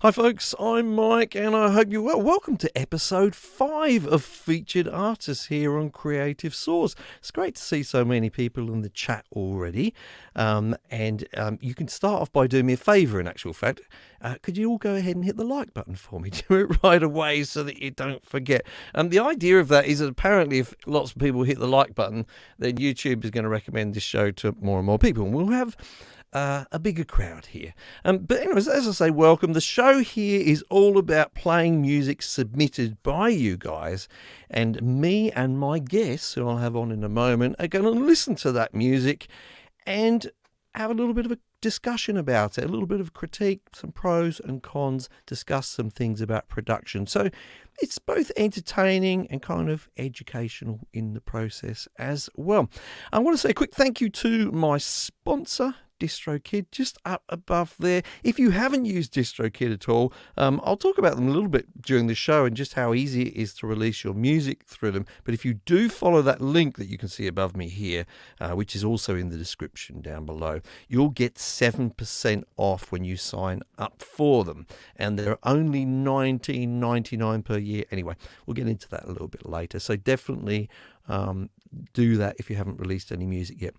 Hi folks, I'm Mike and I hope you're well. Welcome to episode 5 of Featured Artists here on Creative Source. It's great to see so many people in the chat already. And you can start off by doing me a favour, in actual fact. Could you all go ahead and hit the like button for me? Do it right away so that you don't forget. The idea of that is that apparently if lots of people hit the like button, then YouTube is going to recommend this show to more and more people. And we'll have a bigger crowd here. But anyways, as I say, welcome. The show here is all about playing music submitted by you guys, and me and my guests, who I'll have on in a moment, are going to listen to that music and have a little bit of a discussion about it, a little bit of critique, some pros and cons, discuss some things about production. So it's both entertaining and kind of educational in the process as well. I want to say a quick thank you to my sponsor, DistroKid, just up above there. If you haven't used DistroKid at all, I'll talk about them a little bit during the show and just how easy it is to release your music through them. But if you do follow that link that you can see above me here, which is also in the description down below, you'll get 7% off when you sign up for them. And they're only $19.99 per year. Anyway, we'll get into that a little bit later. So definitely do that if you haven't released any music yet.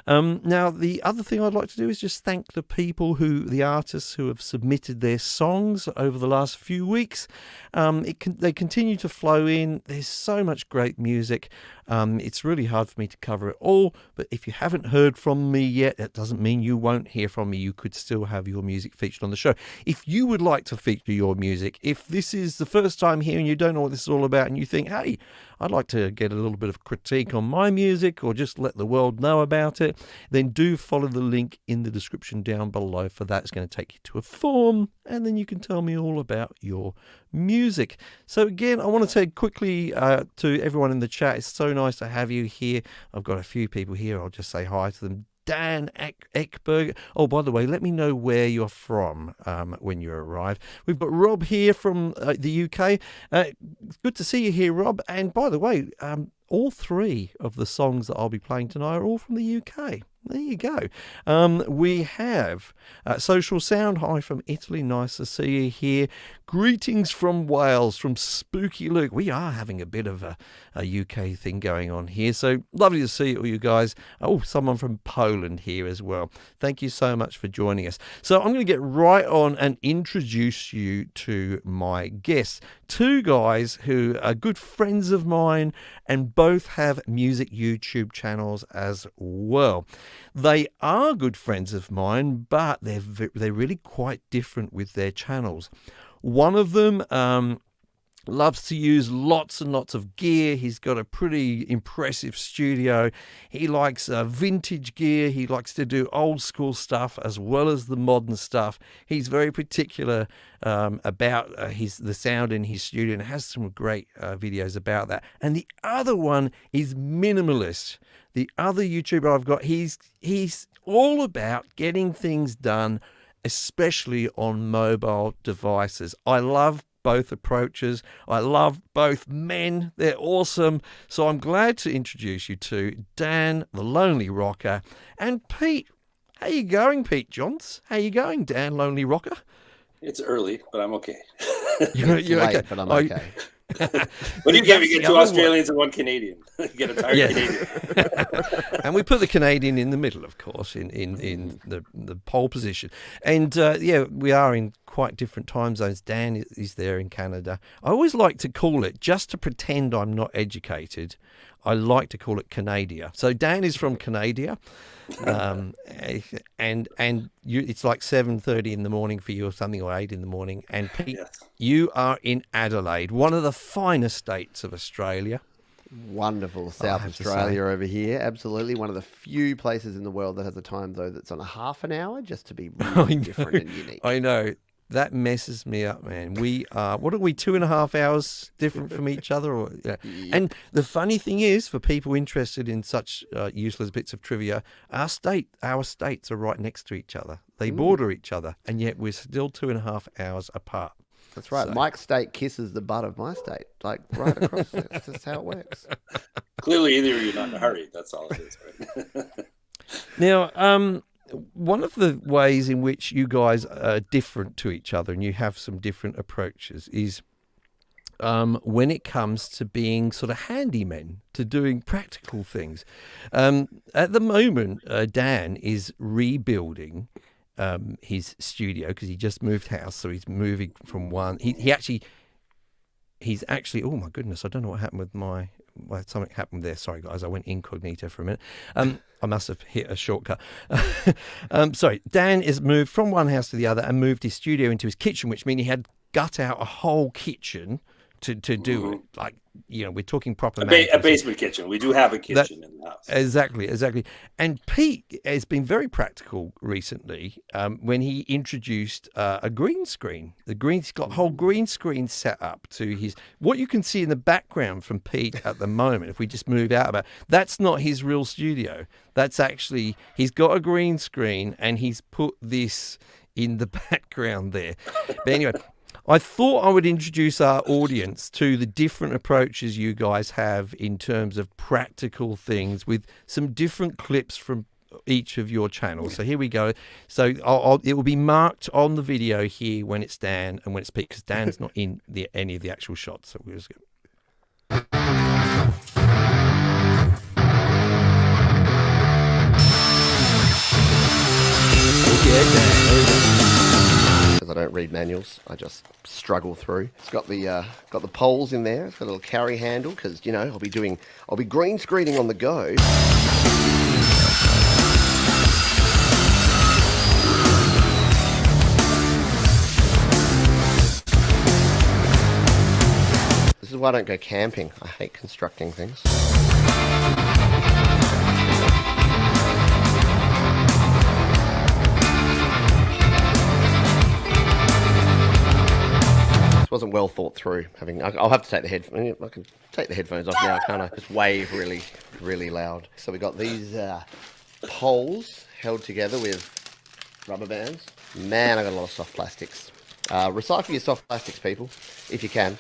Now, the other thing I'd like to do is just thank the artists who have submitted their songs over the last few weeks. They continue to flow in. There's so much great music. It's really hard for me to cover it all, but if you haven't heard from me yet, that doesn't mean you won't hear from me. You could still have your music featured on the show. If you would like to feature your music, if this is the first time here and you don't know what this is all about and you think, hey, I'd like to get a little bit of critique on my music or just let the world know about it, then do follow the link in the description down below for that. It's going to take you to a form and then you can tell me all about your music. So again, I want to say quickly to everyone in the chat, it's so nice to have you here. I've got a few people here. I'll just say hi to them. Dan Eckberg. Oh, by the way, let me know where you're from when you arrive. We've got Rob here from the UK. Good to see you here, Rob. And by the way, all 3 of the songs that I'll be playing tonight are all from the UK. There you go. We have Social Sound. Hi from Italy. Nice to see you here. Greetings from Wales, from Spooky Luke. We are having a bit of a UK thing going on here. So lovely to see all you guys. Oh, someone from Poland here as well. Thank you so much for joining us. So I'm going to get right on and introduce you to my guests. 2 guys who are good friends of mine and both have music YouTube channels as well. They are good friends of mine, but they're really quite different with their channels. One of them loves to use lots and lots of gear. He's got a pretty impressive studio. He likes vintage gear. He likes to do old school stuff as well as the modern stuff. He's very particular about the sound in his studio and has some great videos about that. And the other one is minimalist. The other YouTuber I've got, he's all about getting things done, especially on mobile devices. I love both approaches. I love both men. They're awesome. So I'm glad to introduce you to Dan, the Lonely Rocker, and Pete. How you going, Pete Johns? How you going, Dan, Lonely Rocker? It's early, but I'm okay. You're late, okay. But I'm okay. What do you get? We get 2 Australians and 1 Canadian. You get a tired Canadian. And we put the Canadian in the middle, of course, in the pole position. And we are in quite different time zones. Dan is there in Canada. I always like to call it, just to pretend I'm not educated, I like to call it Canada. So Dan is from Canada, and it's like 7:30 in the morning for you or something, or 8 in the morning. And Pete, yes, you are in Adelaide, one of the finest states of Australia. Wonderful South Australia over here. Absolutely. One of the few places in the world that has a time zone that's on a half an hour, just to be really different and unique. I know. That messes me up, man. We are, what are we, 2.5 hours different from each other? Or, yeah. And the funny thing is, for people interested in such useless bits of trivia, our states are right next to each other. They border each other, and yet we're still 2.5 hours apart. That's right. So. Mike's state kisses the butt of my state, like right across. That's just how it works. Clearly, either of you are not in a hurry. That's all it is, right? Now, one of the ways in which you guys are different to each other and you have some different approaches is when it comes to being sort of handymen, to doing practical things. At the moment, Dan is rebuilding his studio because he just moved house, so he's moving from one. He's actually. Oh my goodness! I don't know what happened with my. Well, something happened there. Sorry, guys. I went incognito for a minute. I must have hit a shortcut. Sorry. Dan has moved from one house to the other and moved his studio into his kitchen, which means he had gut out a whole kitchen to do it. Like, we're talking proper a basement kitchen. We do have a kitchen in the house. Exactly. And Pete has been very practical recently when he introduced a green screen. He's got a whole green screen set up to his. What you can see in the background from Pete at the moment, if we just move out about, that's not his real studio. That's actually, he's got a green screen and he's put this in the background there. But anyway, I thought I would introduce our audience to the different approaches you guys have in terms of practical things with some different clips from each of your channels. So here we go. So it will be marked on the video here when it's Dan and when it's Pete, because Dan's not in any of the actual shots. So we'll just go. Because I don't read manuals, I just struggle through. It's got the poles in there. It's got a little carry handle because I'll be green screening on the go. This is why I don't go camping. I hate constructing things. Wasn't well thought through. I'll have to take the headphones. I can take the headphones off now, can't I? Just wave really, really loud. So we got these poles held together with rubber bands. Man, I got a lot of soft plastics. Recycle your soft plastics, people, if you can.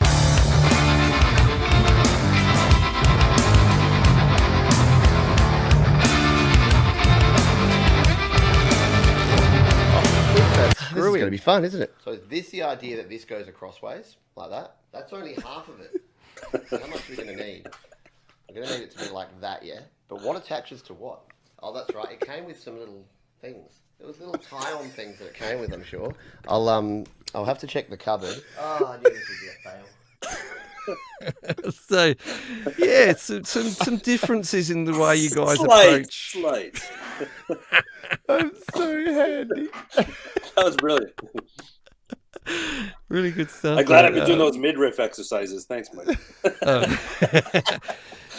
This is going to be fun, isn't it? So is this the idea that this goes acrossways, like that? That's only half of it. So how much are we going to need? We're going to need it to be like that, yeah? But what attaches to what? Oh, that's right. It came with some little things. There was little tie-on things that it came with, I'm sure. I'll have to check the cupboard. Oh, I knew this would be a fail. So, yeah, some differences in the way you guys approach. Slight. I'm so handy. That was brilliant. Really good stuff. I'm glad I've been doing those midriff exercises. Thanks, Mike.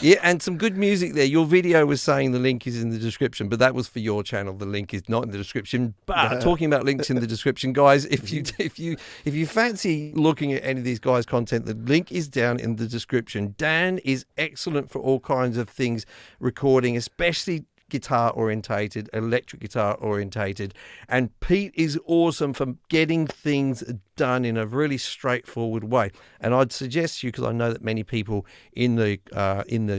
Yeah, and some good music there. Your video was saying the link is in the description, but that was for your channel. The link is not in the description. But talking about links in the description, guys, if you fancy looking at any of these guys' content, the link is down in the description. Dan is excellent for all kinds of things, recording, especially guitar orientated, electric guitar orientated, and Pete is awesome for getting things done in a really straightforward way. And I'd suggest to you, because I know that many people in the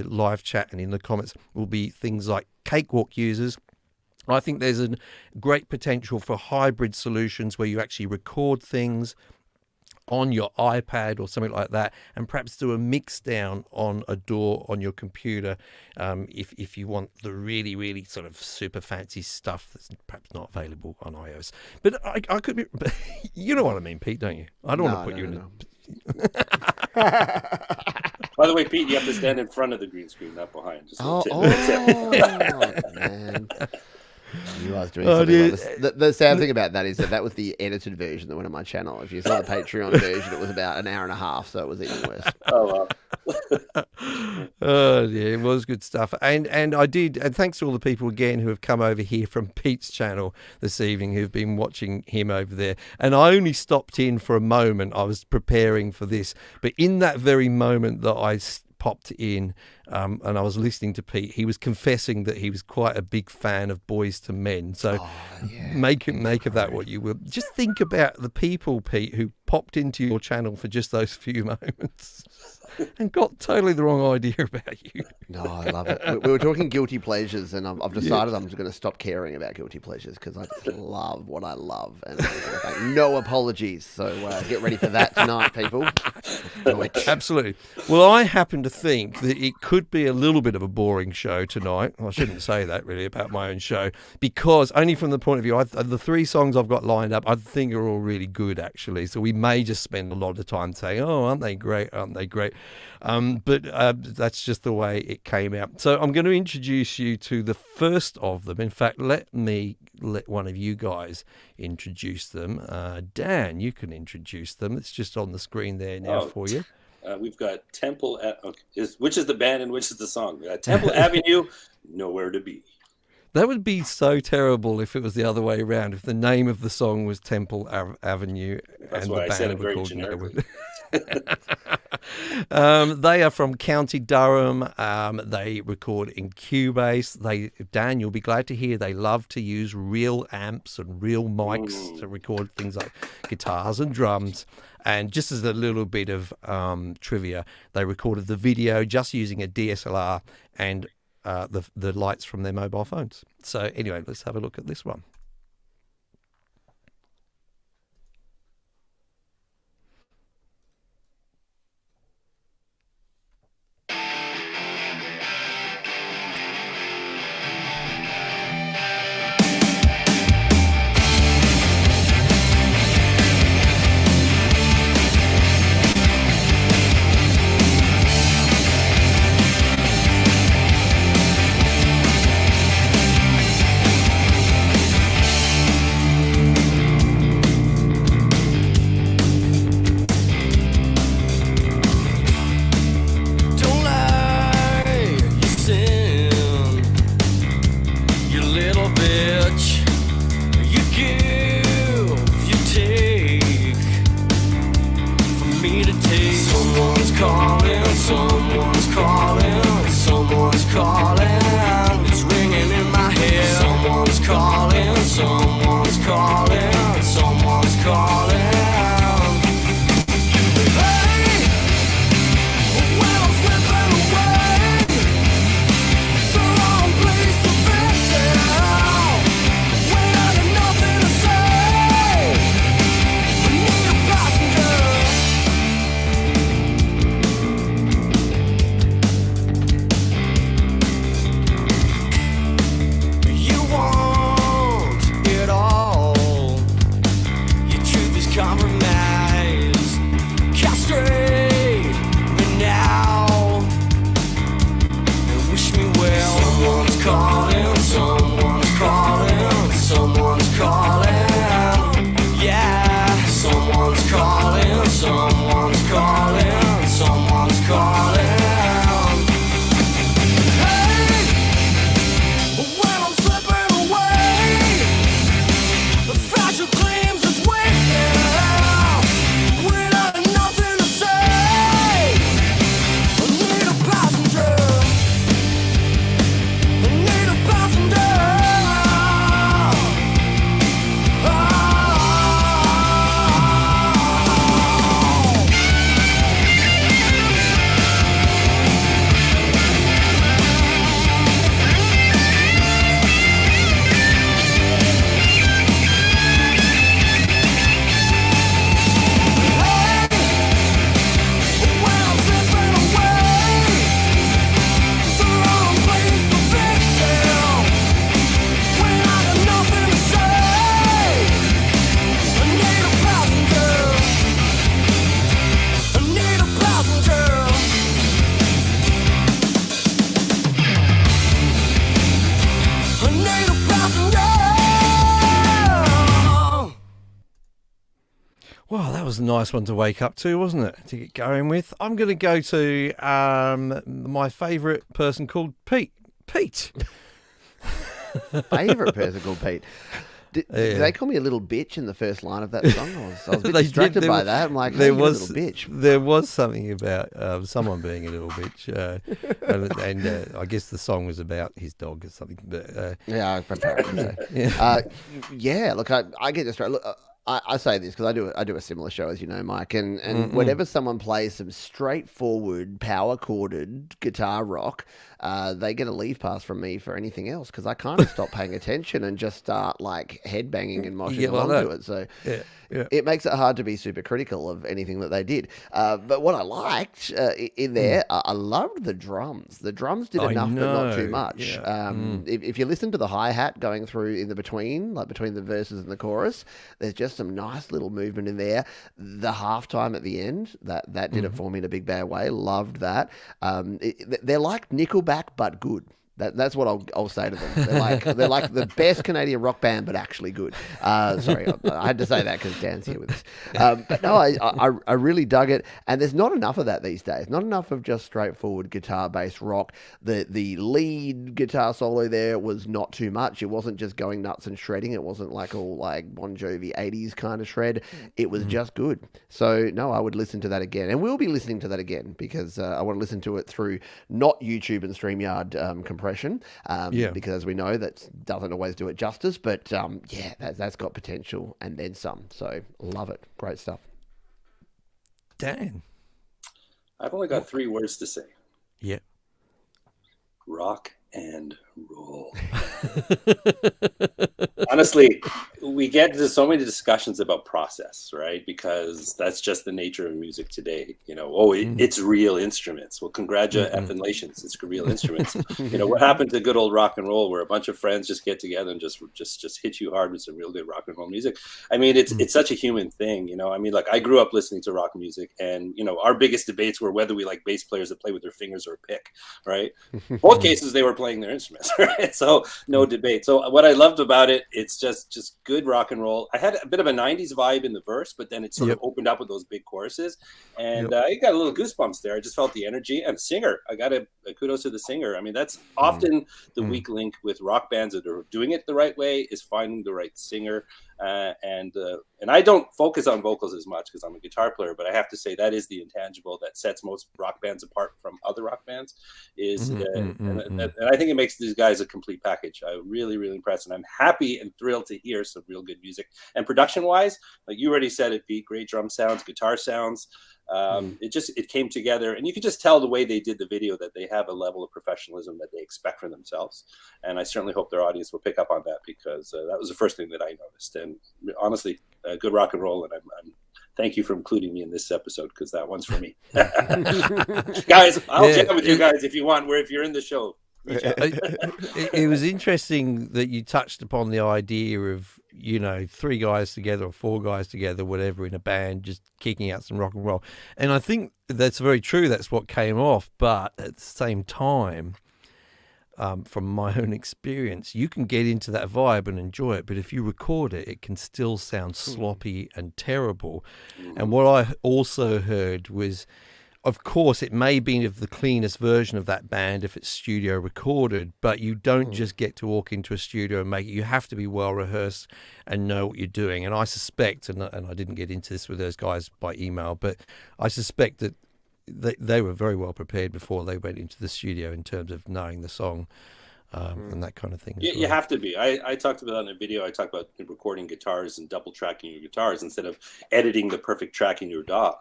live chat and in the comments will be things like Cakewalk users. I think there's a great potential for hybrid solutions where you actually record things on your iPad or something like that, and perhaps do a mix down on a DAW on your computer if you want the really, really sort of super fancy stuff that's perhaps not available on iOS. But I could be, you know what I mean, Pete, don't you? I don't want to put you in By the way, Pete, you have to stand in front of the green screen, not behind. Just man. You guys doing something like this. The sad thing about that is that was the edited version that went on my channel. If you saw the Patreon version, it was about an hour and a half, so it was even worse. Oh, wow. Yeah, it was good stuff. And thanks to all the people again who have come over here from Pete's channel this evening, who've been watching him over there. And I only stopped in for a moment. I was preparing for this, but in that very moment that I popped in and I was listening to Pete, he was confessing that he was quite a big fan of Boys to Men. So make of that what you will. Just think about the people, Pete, who popped into your channel for just those few moments. and got totally the wrong idea about you. No, I love it. We were talking guilty pleasures, and I've decided I'm just going to stop caring about guilty pleasures because I just love what I love, and I'm gonna make no apologies. So get ready for that tonight, people. Do it. Absolutely. Well, I happen to think that it could be a little bit of a boring show tonight. Well, I shouldn't say that really about my own show, because only from the point of view, the 3 songs I've got lined up, I think are all really good, actually. So we may just spend a lot of time saying, oh, aren't they great? Aren't they great? But that's just the way it came out. So I'm going to introduce you to the first of them. In fact, let one of you guys introduce them. Dan, you can introduce them. It's just on the screen there now for you. We've got Temple, which is the band and which is the song? Temple Avenue, Nowhere to Be. That would be so terrible if it was the other way around, if the name of the song was Temple Avenue. That's and why the I said band it very called generically. They are from County Durham. They record in Cubase. Dan, you'll be glad to hear they love to use real amps and real mics to record things like guitars and drums. And just as a little bit of trivia, they recorded the video just using a DSLR and the lights from their mobile phones. So anyway, let's have a look at this one. Well, that was a nice one to wake up to, wasn't it? To get going with. I'm going to go to my favourite person called Pete. Pete. Favourite person called Pete. Did they call me a little bitch in the first line of that song? I was a bit distracted by that. I'm like, hey, you're a little bitch. There was something about someone being a little bitch. And I guess the song was about his dog or something. But, yeah, look, I get distracted. Look, I say this because I do a similar show, as you know, Mike, and whenever someone plays some straightforward power chorded guitar rock, they get a leave pass from me for anything else because I kind of stop paying attention and just start like headbanging and moshing along to it. So it makes it hard to be super critical of anything that they did. But what I liked in there, I loved the drums. The drums did enough, but not too much. Yeah. If you listen to the hi-hat going through in the between, like between the verses and the chorus, there's just some nice little movement in there. The halftime at the end, that did it for me in a big bad way. Loved that. They're like Nickelback, but good. That's what I'll say to them. They're like the best Canadian rock band, but actually good. Sorry, I had to say that because Dan's here with us. But no, I really dug it, and there's not enough of that these days. Not enough of just straightforward guitar-based rock. The lead guitar solo there was not too much. It wasn't just going nuts and shredding. It wasn't like all like Bon Jovi 80s kind of shred. It was just good. So no, I would listen to that again, and we'll be listening to that again because I want to listen to it through not YouTube and StreamYard compression. Because as we know, that doesn't always do it justice, but that's got potential and then some. So love it. Great stuff. Dan, I've only got 3 words to say. Yeah. Rock and roll. Honestly, we get into so many discussions about process, right? Because that's just the nature of music today. It's real instruments. Well, congratulations, it's real instruments. What happened to good old rock and roll, where a bunch of friends just get together and just hit you hard with some real good rock and roll music? I mean, it's such a human thing. I mean, like I grew up listening to rock music, and our biggest debates were whether we like bass players that play with their fingers or a pick, right? Both cases, they were playing their instruments, right? So no debate. So what I loved about it, it's just good rock and roll. I had a bit of a 90s vibe in the verse, but then it sort of opened up with those big choruses, and you got a little goosebumps there. I just felt the energy, and the singer, I got a kudos to the singer. I mean, that's often the weak link with rock bands that are doing it the right way, is finding the right singer. And I don't focus on vocals as much because I'm a guitar player, but I have to say that is the intangible that sets most rock bands apart from other rock bands. And I think it makes these guys a complete package. I'm really, really impressed, and I'm happy and thrilled to hear some real good music. And production-wise, like you already said, it beat great drum sounds, guitar sounds. It came together, and you could just tell the way they did the video that they have a level of professionalism that they expect from themselves. And I certainly hope their audience will pick up on that, because that was the first thing that I noticed. And honestly, good rock and roll. And I'm thank you for including me in this episode, because that one's for me. Guys, I'll chat with you guys if you want. If you're in the show. It was interesting that you touched upon the idea of 3 guys together or 4 guys together, whatever, in a band, just kicking out some rock and roll. And I think that's very true. That's what came off. But at the same time, from my own experience, you can get into that vibe and enjoy it, but if you record it, it can still sound sloppy and terrible. And what I also heard was, of course, it may be of the cleanest version of that band if it's studio recorded, but you don't just get to walk into a studio and make it. You have to be well rehearsed and know what you're doing. And I suspect, and I didn't get into this with those guys by email, but I suspect that they were very well prepared before they went into the studio in terms of knowing the song and that kind of thing. You have to be. I talked about that in a video. I talked about recording guitars and double tracking your guitars instead of editing the perfect track in your DAW.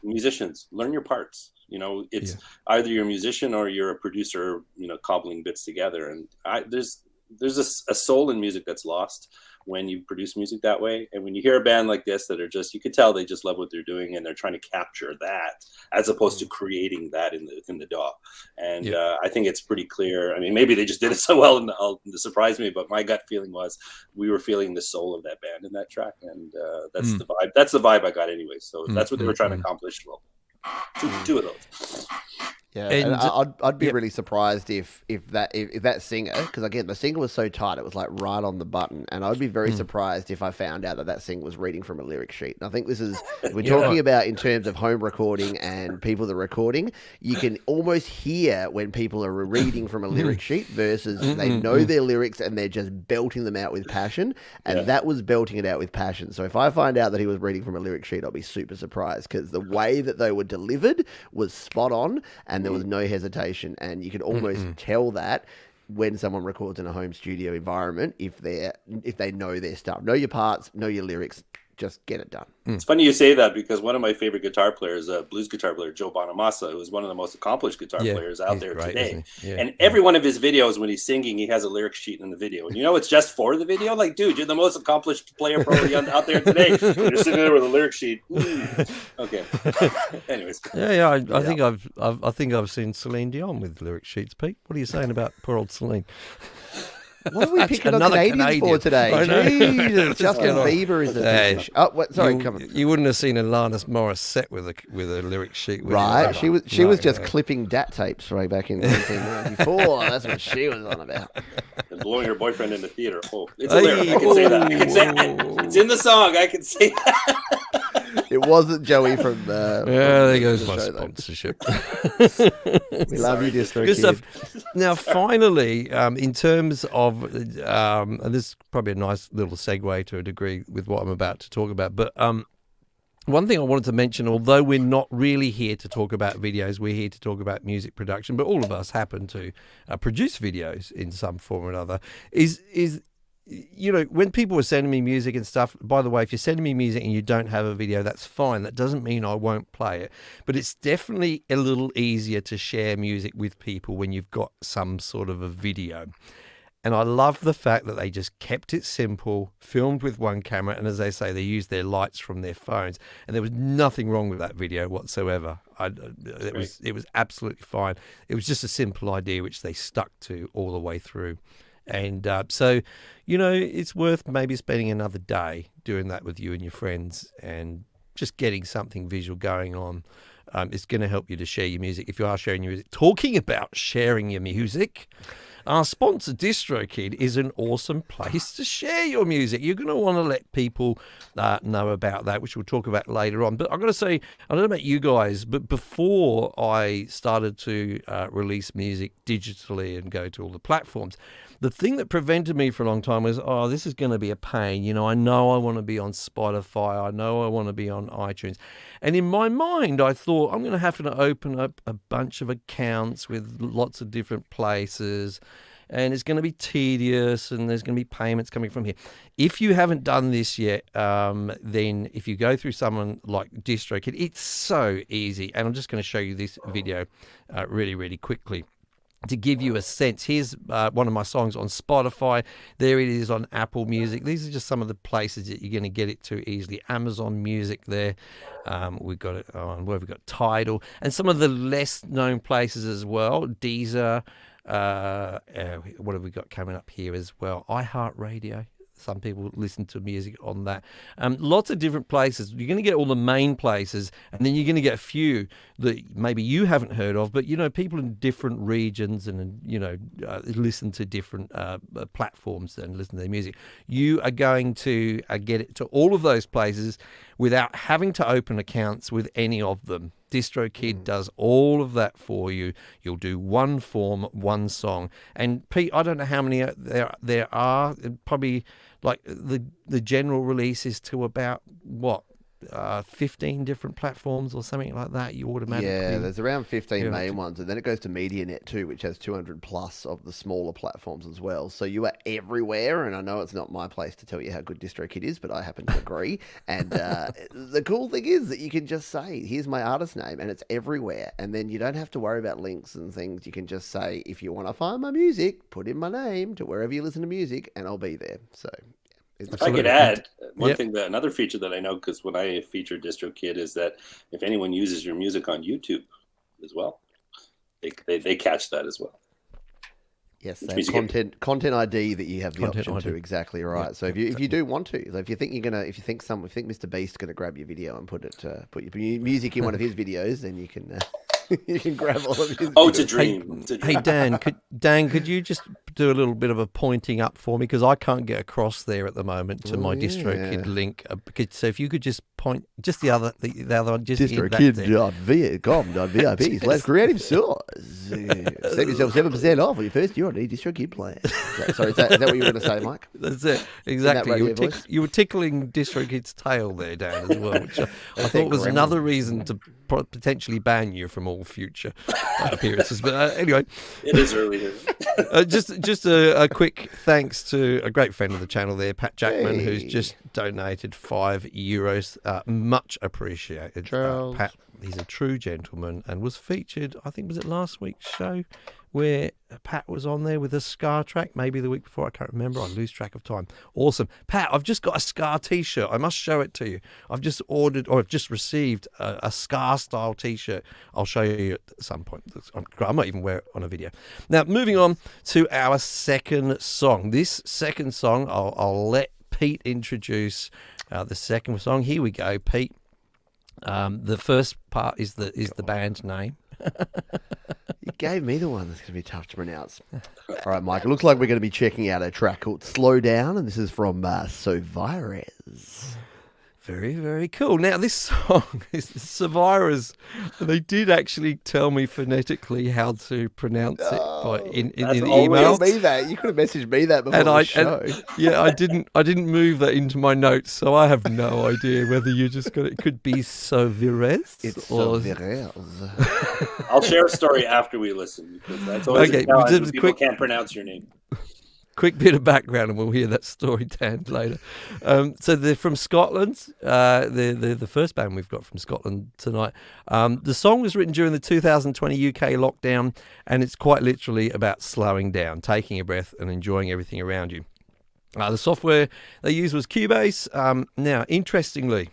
Musicians, learn your parts. It's either you're a musician or you're a producer, cobbling bits together. And there's a soul in music that's lost when you produce music that way. And when you hear a band like this that are you could tell they just love what they're doing, and they're trying to capture that as opposed to creating that in the DAW. And I think it's pretty clear. I mean, maybe they just did it so well and it surprised me, but my gut feeling was we were feeling the soul of that band in that track. And that's the vibe. That's the vibe I got anyway. So if that's what they were trying to accomplish, well, two of those. Yeah, and I'd be really surprised if that singer, because again the singer was so tight, it was like right on the button, and I'd be very surprised if I found out that singer was reading from a lyric sheet. And I think this is we're talking about in terms of home recording and people that are recording. You can almost hear when people are reading from a lyric sheet versus they know their lyrics and they're just belting them out with passion. And that was belting it out with passion. So if I find out that he was reading from a lyric sheet, I'll be super surprised, because the way that they were delivered was spot on, and there was no hesitation, and you could almost tell that when someone records in a home studio environment if they know their stuff. Know your parts, know your lyrics, just get it done. It's funny you say that because one of my favorite guitar players, blues guitar player Joe Bonamassa, who is one of the most accomplished guitar players out there great, today. And every one of his videos, when he's singing, he has a lyric sheet in the video. And it's just for the video. Like, dude, you're the most accomplished player probably out there today. You're sitting there with a lyric sheet. Okay. Anyways. I think I've seen Celine Dion with lyric sheets. Pete, what are you saying about poor old Celine? What are we picking on Canadians for today? Jesus, Justin Bieber is a fish. Oh, sorry, come on. You wouldn't have seen Alanis Morissette with a lyric sheet. Right, she was just clipping DAT tapes right back in 1994. That's what she was on about. And blowing her boyfriend in the theater. Oh, it's a lyric. I can say that. I can say that. It's in the song. I can say that. It wasn't Joey from. There goes my sponsorship. We love you, Distro Good Kid. stuff. Now, finally, in terms of, and this is probably a nice little segue to a degree with what I'm about to talk about, but one thing I wanted to mention, although we're not really here to talk about videos, we're here to talk about music production, but all of us happen to produce videos in some form or another, is when people were sending me music and stuff, by the way, if you're sending me music and you don't have a video, that's fine. That doesn't mean I won't play it. But it's definitely a little easier to share music with people when you've got some sort of a video. And I love the fact that they just kept it simple, filmed with one camera, and as they say, they used their lights from their phones. And there was nothing wrong with that video whatsoever. It was absolutely fine. It was just a simple idea which they stuck to all the way through. And so, it's worth maybe spending another day doing that with you and your friends and just getting something visual going on. It's going to help you to share your music. If you are sharing your music, talking about sharing your music, our sponsor DistroKid is an awesome place to share your music. You're going to want to let people know about that, which we'll talk about later on. But I've got to say, I don't know about you guys, but before I started to release music digitally and go to all the platforms, the thing that prevented me for a long time was, this is going to be a pain. I know I want to be on Spotify. I know I want to be on iTunes. And in my mind, I thought, I'm going to have to open up a bunch of accounts with lots of different places. And it's going to be tedious and there's going to be payments coming from here. If you haven't done this yet, then if you go through someone like DistroKid, it's so easy. And I'm just going to show you this video really, really quickly to give you a sense. Here's one of my songs on Spotify. There it is on Apple Music. These are just some of the places that you're going to get it to easily. Amazon Music there. We've got it on, where we've got Tidal. And some of the less known places as well. Deezer. What have we got coming up here as well? iHeartRadio. Some people listen to music on that. Lots of different places. You're going to get all the main places, and then you're going to get a few that maybe you haven't heard of, but, people in different regions and, listen to different platforms and listen to their music. You are going to get it to all of those places without having to open accounts with any of them. DistroKid does all of that for you. You'll do one form, one song. And Pete, I don't know how many there are. Probably like the general release is to about 15 different platforms or something like that. You automatically... Yeah, there's around 15 main ones, and then it goes to MediaNet too, which has 200 plus of the smaller platforms as well. So you are everywhere, and I know it's not my place to tell you how good DistroKid is, but I happen to agree. And the cool thing is that you can just say, here's my artist name, and it's everywhere. And then you don't have to worry about links and things. You can just say, if you want to find my music, put in my name to wherever you listen to music, and I'll be there. So... If I could add one thing, another feature that I know, because when I feature DistroKid, is that if anyone uses your music on YouTube as well, they catch that as well. Yes, that content ID that you have the option to. Exactly right. Yeah, so if you do want to, if you think Mr. Beast's gonna grab your video and put your music in one of his videos, then you can. You can grab all of his. Oh, it's a dream. Hey, Dan, could you just do a little bit of a pointing up for me, because I can't get across there at the moment to my DistroKid link. So if you could just point. Just the other one. Just DistroKid.com.vips. Let's creative source. Save yourself 7% off on your first year on any DistroKid plan. Sorry, is that what you were going to say, Mike? That's it. Exactly. You were tickling DistroKid's tail there, Dan, as well, which I thought was another reason to potentially ban you from all future appearances. But anyway, it is early here. Just a quick thanks to a great friend of the channel there, Pat Jackman, who's just donated €5. Much appreciated. Pat, he's a true gentleman and was featured, I think, was it last week's show where Pat was on there with a Scar track, maybe the week before, I can't remember, I lose track of time. Awesome. Pat, I've just got a Scar t-shirt. I must show it to you. I've just received a Scar style t-shirt. I'll show you at some point. I might even wear it on a video. Now, moving on to our second song. This second song, I'll let Pete introduce the second song. Here we go, Pete. The first part is the band name. You gave me the one that's going to be tough to pronounce. All right, Mike, it looks like we're going to be checking out a track called Slow Down, and this is from Sovirez. Very, very cool. Now, this song is Sovirez. They did actually tell me phonetically how to pronounce it in the email. You could have messaged me that before the show. I didn't move that into my notes, so I have no idea whether you just got it. It could be Sovirez. It's Sovirez. I'll share a story after we listen, because that's always a challenge when people can't pronounce your name. Quick bit of background, and we'll hear that story, Dan, later. So they're from Scotland. They're the first band we've got from Scotland tonight. The song was written during the 2020 UK lockdown, and it's quite literally about slowing down, taking a breath, and enjoying everything around you. The software they used was Cubase. Now, interestingly,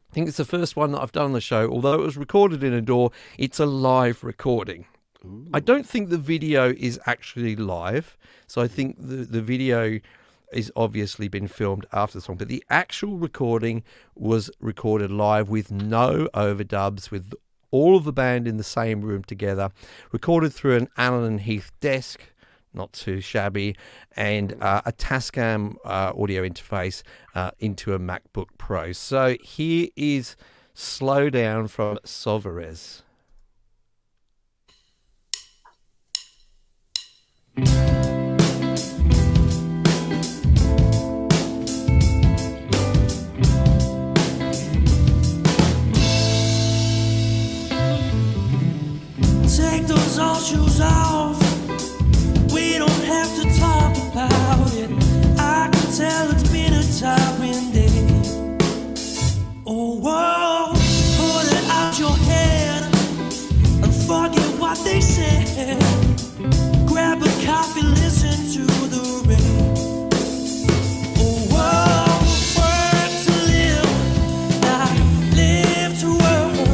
I think it's the first one that I've done on the show. Although it was recorded in a DAW, it's a live recording. Ooh. I don't think the video is actually live. So I think the video is obviously been filmed after the song. But the actual recording was recorded live with no overdubs, with all of the band in the same room together, recorded through an Allen & Heath desk, not too shabby, and a Tascam audio interface into a MacBook Pro. So here is Slow Down from Sovirez. Take those old shoes off. We don't have to talk about it. I can tell it's been a tiring day. Oh, whoa, put it out your head and forget what they said. Grab a coffee, listen to the rain. Oh, whoa, work to live, not live to work. You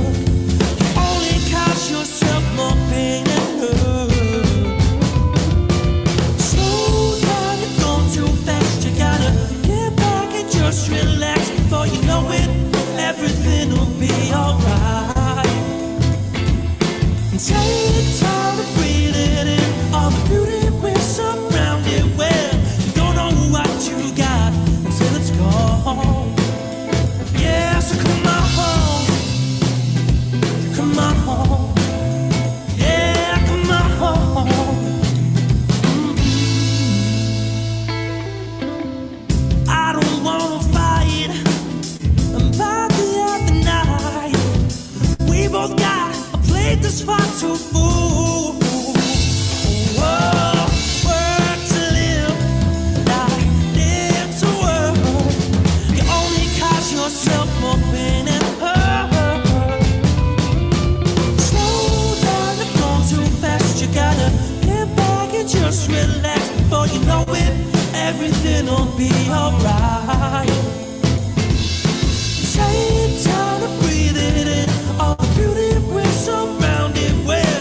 only cost yourself more pain and hurt. Slow down, you're going too fast. You gotta get back and just relax. Before you know it, everything will be alright. And take time to breathe it in. All the beauty we're surrounded with. You don't know what you got until it's gone. Yeah, so come on home. Come on home. Yeah, come on home. I don't wanna fight. And by the end of the night, we both got a plate that's far too full. Whoa, work to live, not live to work. You only cost yourself more pain and hurt. Slow down, you're going too fast. You gotta get back and just relax. Before you know it, everything will be alright. Take time to breathe it in. All the beauty we're surrounded with.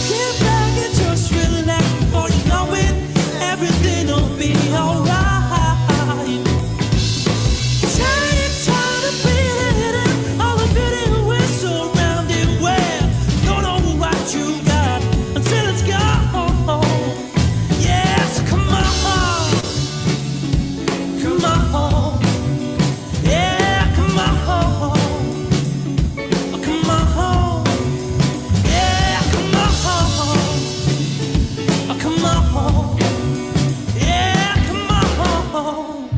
Get back and just relax before you know it. Everything will be alright. Take time to breathe it in. All the beauty we're surrounded with. Don't know what you got until it's gone. Yes, come on. Come on. Yeah, come on. Oh, come on. Yeah, come on. Oh, come on. Yeah, come on.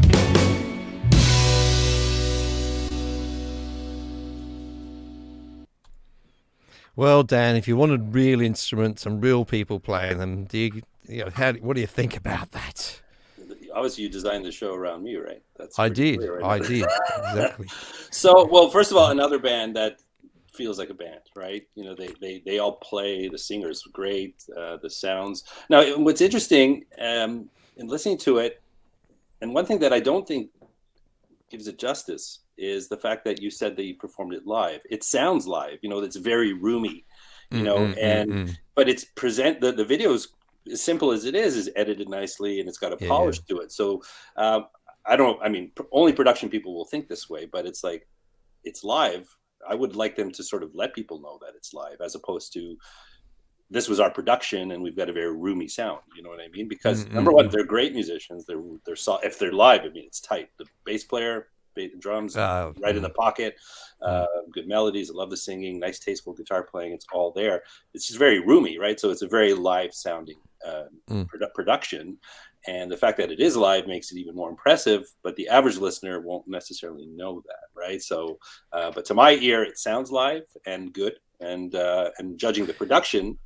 Well, Dan, if you wanted real instruments and real people playing them, what do you think about that? Obviously, you designed the show around me, right? That's I pretty did. clear, right? I did. Exactly. So, well, first of all, another band that feels like a band, right? You know, they all play. The singer's great. The sounds. Now, what's interesting in listening to it, and one thing that I don't think gives it justice is the fact that you said that you performed it live. It sounds live. You know, it's very roomy. You know, but it's the video's as simple as it is edited nicely, and it's got a polish to it. So only production people will think this way, but it's like, it's live. I would like them to sort of let people know that it's live, as opposed to, this was our production and we've got a very roomy sound. You know what I mean? Because number one, they're great musicians. If they're live, I mean, it's tight. The bass player, drums, right in the pocket, good melodies. I love the singing, nice, tasteful guitar playing. It's all there. It's just very roomy, right? So it's a very live sounding production. And the fact that it is live makes it even more impressive, but the average listener won't necessarily know that, right? So, but to my ear, it sounds live and good. And judging the production,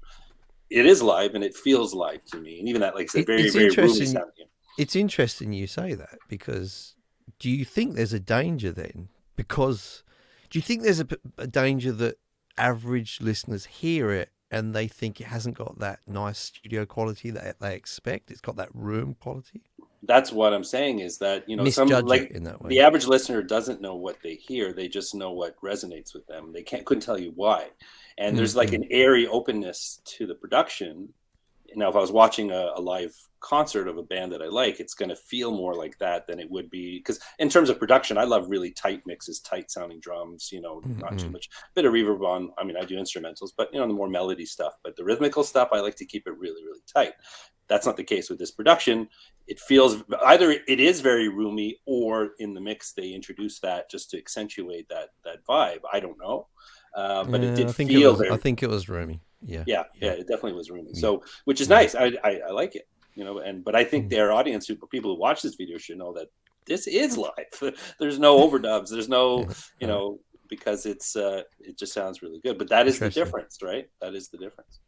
it is live and it feels live to me. And even that, like I said, very roomy sounding. It's interesting you say that, because do you think there's a danger then? Because do you think there's a danger that average listeners hear it and they think it hasn't got that nice studio quality that they expect? It's got that room quality. That's what I'm saying, is that, you know, it in that way. The average listener doesn't know what they hear. They just know what resonates with them. They couldn't tell you why. And there's like an airy openness to the production. Now, if I was watching a live concert of a band that I like, it's going to feel more like that than it would be. Because in terms of production, I love really tight mixes, tight sounding drums, you know, not too much, bit of reverb on. I mean, I do instrumentals, but, you know, the more melody stuff. But the rhythmical stuff, I like to keep it really, really tight. That's not the case with this production. It feels either it is very roomy, or in the mix they introduce that just to accentuate that vibe. I don't know. But it did feel I think it was roomy. Yeah, it definitely was roomy. So, which is nice. I like it, you know. But I think their audience, people who watch this video, should know that this is live. There's no overdubs. There's no, you know, because it just sounds really good. But that is the difference, right? That is the difference.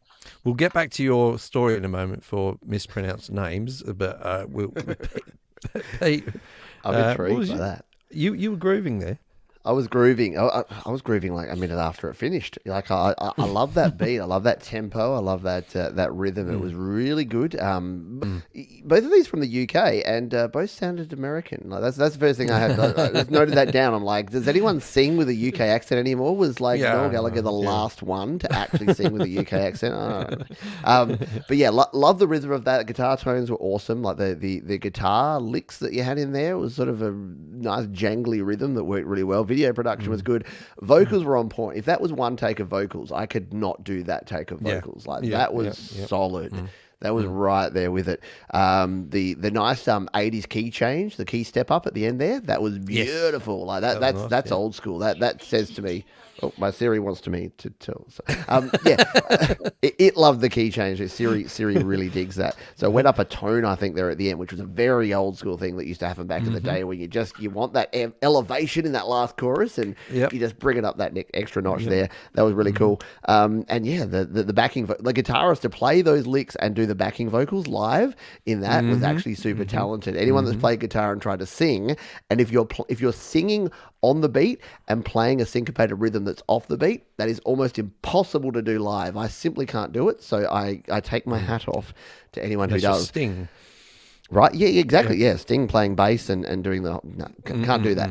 We'll get back to your story in a moment for mispronounced names, but Pete, I'm intrigued by that. You were grooving there. I was grooving. I was grooving like a minute after it finished. Like I love that beat. I love that tempo. I love that rhythm. It was really good. Both of these from the UK, and both sounded American. Like that's the first thing I had. I just noted that down. I'm like, does anyone sing with a UK accent anymore? Was like Noel Gallagher the last one to actually sing with a UK accent? I don't know. But yeah, love the rhythm of that. The guitar tones were awesome. Like the guitar licks that you had in there was sort of a nice jangly rhythm that worked really well. Video production was good. Vocals were on point. If that was one take of vocals, I could not do that take of vocals. That was solid. That was right there with it. The nice 80s key change, the key step up at the end there, that was beautiful. Like that's old school. That says to me, oh, my Siri wants me to tell. So, it loved the key change. Siri really digs that. So it went up a tone, I think, there at the end, which was a very old school thing that used to happen back in the day, where you want that elevation in that last chorus, and you just bring it up that extra notch there. That was really cool. And yeah, the backing, the guitarist to play those licks and do the backing vocals live in that was actually super talented. Anyone that's played guitar and tried to sing, and if you're singing on the beat and playing a syncopated rhythm that's off the beat, that is almost impossible to do live. I simply can't do it. So I take my hat off to anyone who does. Sting. Right? Yeah, exactly. Yeah, Sting playing bass and doing the... No, can't do that.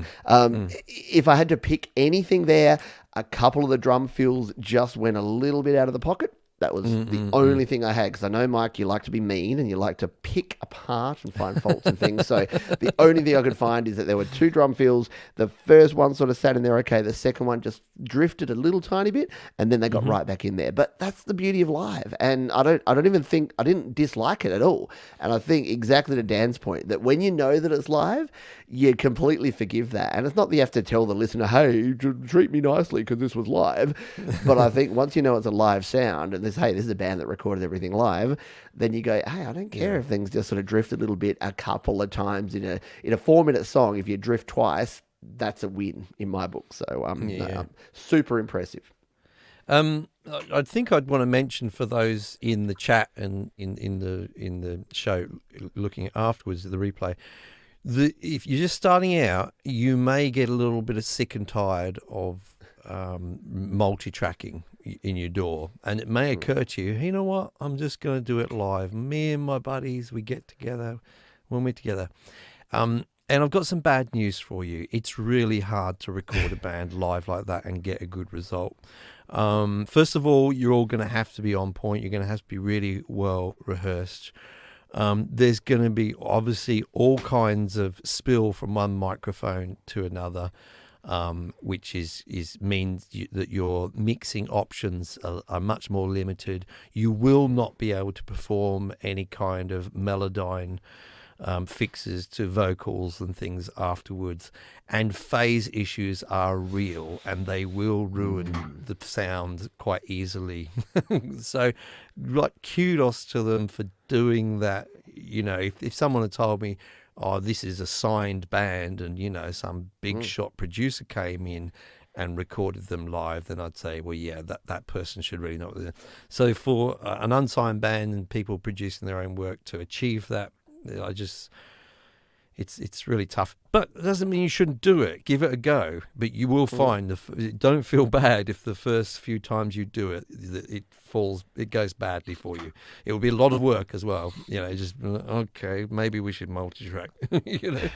If I had to pick anything there, a couple of the drum fills just went a little bit out of the pocket. That was the only thing I had, because I know, Mike, you like to be mean and you like to pick apart and find faults and things. So the only thing I could find is that there were 2 drum fills. The first one sort of sat in there okay. The second one just drifted a little tiny bit, and then they got right back in there. But that's the beauty of live, and I don't even think I didn't dislike it at all. And I think exactly to Dan's point, that when you know that it's live, you completely forgive that. And it's not that you have to tell the listener, hey, treat me nicely because this was live. But I think once you know it's a live sound, and hey, this is a band that recorded everything live, then you go, hey, I don't care if things just sort of drift a little bit a couple of times in a 4-minute song. If you drift twice, that's a win in my book. So super impressive. I think I'd want to mention for those in the chat and in the show looking afterwards at the replay, if you're just starting out, you may get a little bit of sick and tired of multi-tracking in your door, and it may occur to you, you know what, I'm just going to do it live. Me and my buddies, we get together when we're together. And I've got some bad news for you. It's really hard to record a band live like that and get a good result. First of all, you're all going to have to be on point. You're going to have to be really well rehearsed. There's going to be obviously all kinds of spill from one microphone to another. Which means that your mixing options are much more limited. You will not be able to perform any kind of melodyne fixes to vocals and things afterwards. And phase issues are real, and they will ruin the sound quite easily. So, like, kudos to them for doing that. You know, if someone had told me, oh, this is a signed band, and, you know, some big shot producer came in and recorded them live, then I'd say, well, yeah, that person should really know what they're doing. So for an unsigned band and people producing their own work to achieve that, it's really tough. But it doesn't mean you shouldn't do it. Give it a go. But you will find, don't feel bad if the first few times you do it, it goes badly for you. It will be a lot of work as well. You know, just, okay, maybe we should multi-track, you know.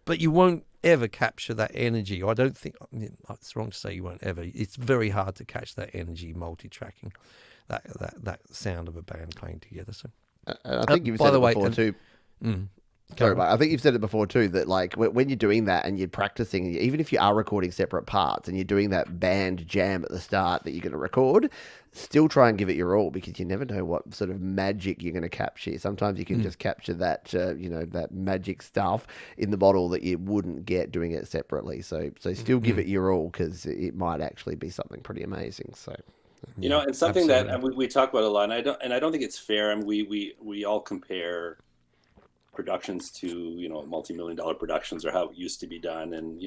But you won't ever capture that energy. I don't think, it's wrong to say you won't ever. It's very hard to catch that energy multi-tracking, that sound of a band playing together. So, I think you've said it before too. Sorry, I think you've said it before too, that like when you're doing that and you're practicing, even if you are recording separate parts and you're doing that band jam at the start that you're going to record, still try and give it your all, because you never know what sort of magic you're going to capture. Sometimes you can just capture that, that magic stuff in the bottle that you wouldn't get doing it separately. So still give it your all, because it might actually be something pretty amazing. So. You know, and something that we talk about a lot, and I don't think it's fair. And we all compare productions to multi-million-dollar productions, or how it used to be done. And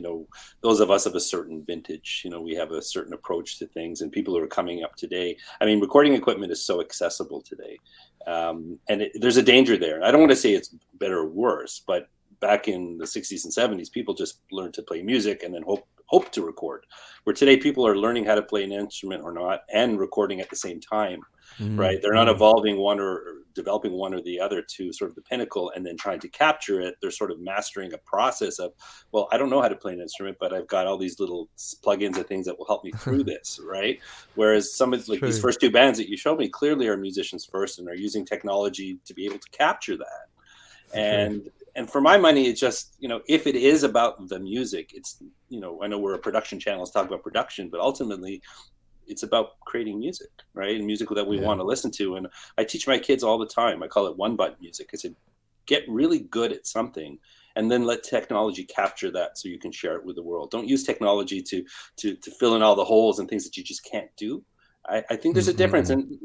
those of us of a certain vintage, we have a certain approach to things. And people who are coming up today, I mean, recording equipment is so accessible today, and there's a danger there. And I don't want to say it's better or worse, but back in the 60s and 70s, people just learned to play music and then hope to record. Where today people are learning how to play an instrument or not, and recording at the same time, right? They're not evolving one or developing one or the other to sort of the pinnacle and then trying to capture it. They're sort of mastering a process of, well, I don't know how to play an instrument, but I've got all these little plugins and things that will help me through this, right? Whereas some of these first two bands that you showed me clearly are musicians first and are using technology to be able to capture that. And for my money, it's just, if it is about the music, it's, I know we're a production channel, let's talk about production, but ultimately it's about creating music, right? And music that we want to listen to. And I teach my kids all the time. I call it one button music. I said, get really good at something and then let technology capture that so you can share it with the world. Don't use technology to fill in all the holes and things that you just can't do. I think there's a difference. And,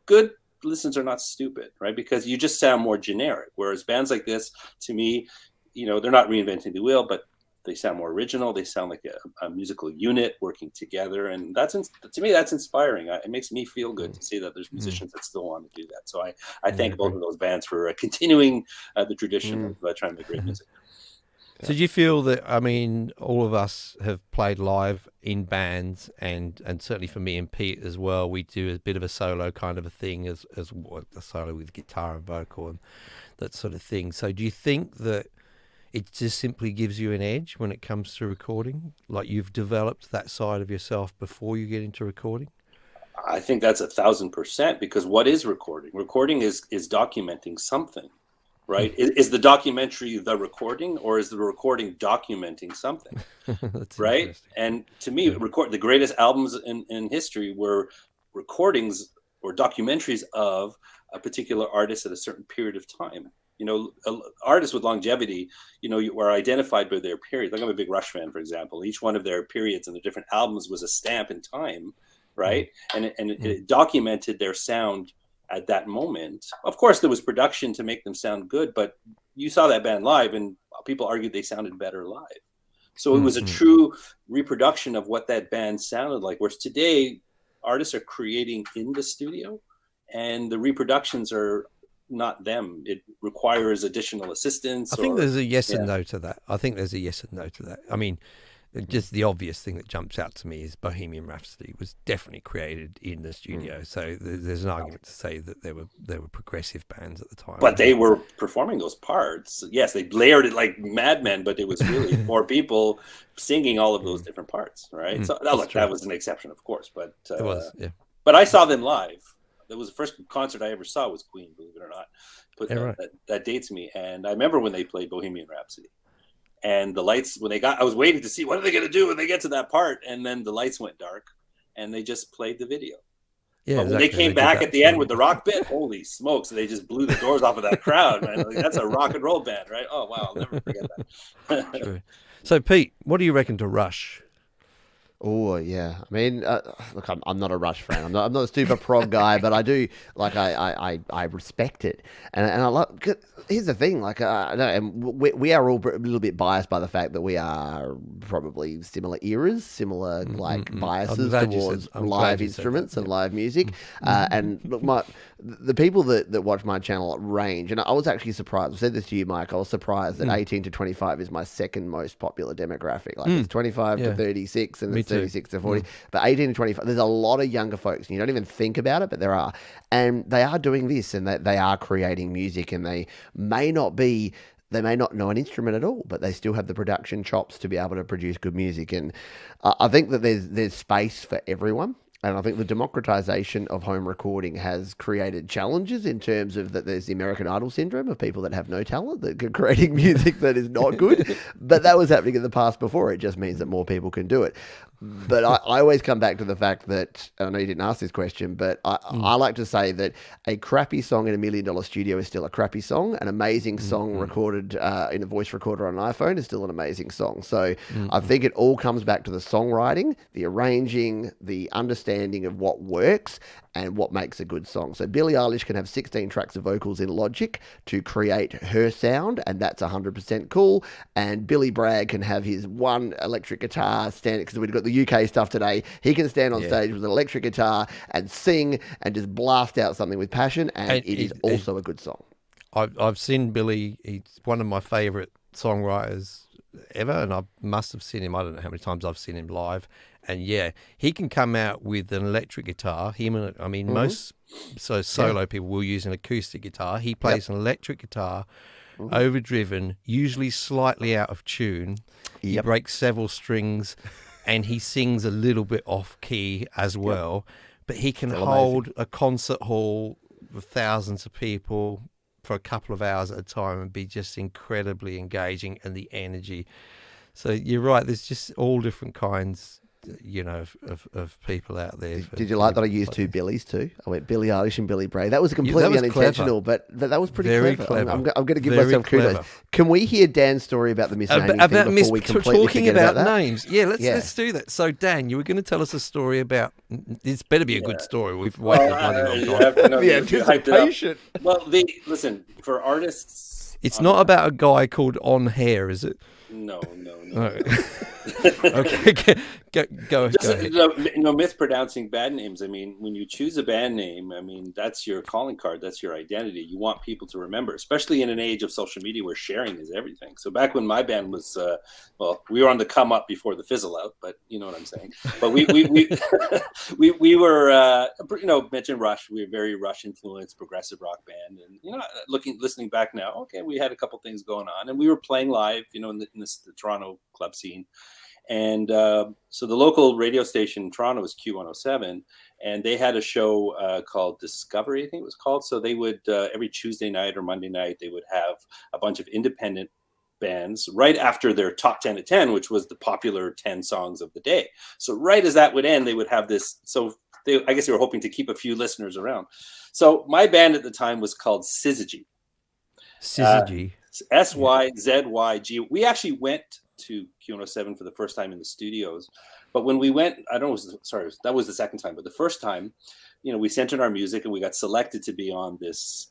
good listeners are not stupid, right? Because you just sound more generic. Whereas bands like this, to me, they're not reinventing the wheel, but they sound more original. They sound like a musical unit working together. And to me, that's inspiring. It makes me feel good to see that there's musicians that still want to do that. So I thank both of those bands for continuing the tradition of trying to make great music. So do you feel that, I mean, all of us have played live in bands, and certainly for me and Pete as well, we do a bit of a solo kind of a thing, as a solo with guitar and vocal and that sort of thing. So do you think that it just simply gives you an edge when it comes to recording? Like, you've developed that side of yourself before you get into recording? I think that's 1,000%, because what is recording? Recording is documenting something, right? Is the documentary the recording, or is the recording documenting something? That's right? interesting. And to me, the greatest albums in history were recordings or documentaries of a particular artist at a certain period of time. You know, artists with longevity, you know, were identified by their period. Like I'm a big Rush fan, for example. Each one of their periods and the different albums was a stamp in time, right? And it documented their sound at that moment. Of course, there was production to make them sound good, but you saw that band live, and people argued they sounded better live. So it was a true reproduction of what that band sounded like. Whereas today, artists are creating in the studio, and the reproductions are not them. It requires additional assistance. I think there's a yes and no to that. I mean, just the obvious thing that jumps out to me is Bohemian Rhapsody was definitely created in the studio. So there's an argument to say that there were progressive bands at the time. But they were performing those parts. Yes, they layered it like madmen, but it was really more people singing all of those different parts, right? So look, that was an exception, of course, but it was, yeah. But I saw them live. That was the first concert I ever saw was Queen, believe it or not. That dates me. And I remember when they played Bohemian Rhapsody. And the lights, I was waiting to see what are they going to do when they get to that part. And then the lights went dark and they just played the video. Yeah, but when they came back at the end with the rock bit, holy smokes, they just blew the doors off of that crowd, man. Like, that's a rock and roll band, right? Oh, wow, I'll never forget that. True. So, Pete, what do you reckon to Rush? Oh yeah, I mean, look, I'm not a Rush fan. I'm not a super prog guy, but I do like I respect it, and I love. Here's the thing, like and we are all a little bit biased by the fact that we are probably similar eras, similar biases towards live instruments and live music. And look, the people that watch my channel range, and I was actually surprised. I said this to you, Mike. I was surprised that 18 to 25 is my second most popular demographic. Like it's 25 to 36, and it's 36 to 40. But 18 to 25, there's a lot of younger folks, and you don't even think about it, but there are. And they are doing this, and they are creating music, and they may not know an instrument at all, but they still have the production chops to be able to produce good music. And I think that there's space for everyone. And I think the democratization of home recording has created challenges in terms of that there's the American Idol syndrome of people that have no talent, that are creating music that is not good. But that was happening in the past before. It just means that more people can do it. But I always come back to the fact that, I know you didn't ask this question, but I like to say that a crappy song in $1 million studio is still a crappy song. An amazing song recorded in a voice recorder on an iPhone is still an amazing song. So I think it all comes back to the songwriting, the arranging, the understanding of what works and what makes a good song. So Billie Eilish can have 16 tracks of vocals in Logic to create her sound, and that's 100% cool. And Billy Bragg can have his one electric guitar standing, because we've got the UK stuff today. He can stand on stage with an electric guitar and sing and just blast out something with passion, and it is also a good song. I've seen Billy. He's one of my favourite songwriters ever, and I must have seen him, I don't know how many times I've seen him live. And yeah, he can come out with an electric guitar. Most solo people will use an acoustic guitar. He plays an electric guitar, overdriven, usually slightly out of tune. He breaks several strings, and he sings a little bit off key as well. But he can hold a concert hall with thousands of people for a couple of hours at a time and be just incredibly engaging, and the energy. So you're right, there's just all different kinds, of people out there. Did you like that I used two Billies too? I went Billie Eilish and Billy Bray. That was completely unintentional, but that was pretty clever. I'm going to give myself kudos. Can we hear Dan's story about the misnaming thing before we completely talking forget about that? names? Yeah, let's do that. So Dan, you were going to tell us a story about. This better be a good story. We've waited a bloody long time. The anticipation. Well, listen, for artists, it's not about a guy called On Hair, is it? No. Okay, go ahead. Mispronouncing bad names. I mean, when you choose a band name, I mean, that's your calling card. That's your identity. You want people to remember, especially in an age of social media where sharing is everything. So back when my band was, we were on the come up before the fizzle out, but you know what I'm saying. But we were, mentioned Rush. We were very Rush influenced progressive rock band, and listening back now, okay, we had a couple things going on, and we were playing live, in the Toronto club scene. And so the local radio station in Toronto was Q107, and they had a show called Discovery, I think it was called. So they would every Tuesday night or Monday night, they would have a bunch of independent bands right after their top 10 at 10, which was the popular 10 songs of the day. So right as that would end, they would have this. So I guess they were hoping to keep a few listeners around. So my band at the time was called Syzygy. Syzygy. Syzyg. We actually went to Q107 for the first time in the studios. But when we went, that was the second time. But the first time, we sent in our music and we got selected to be on this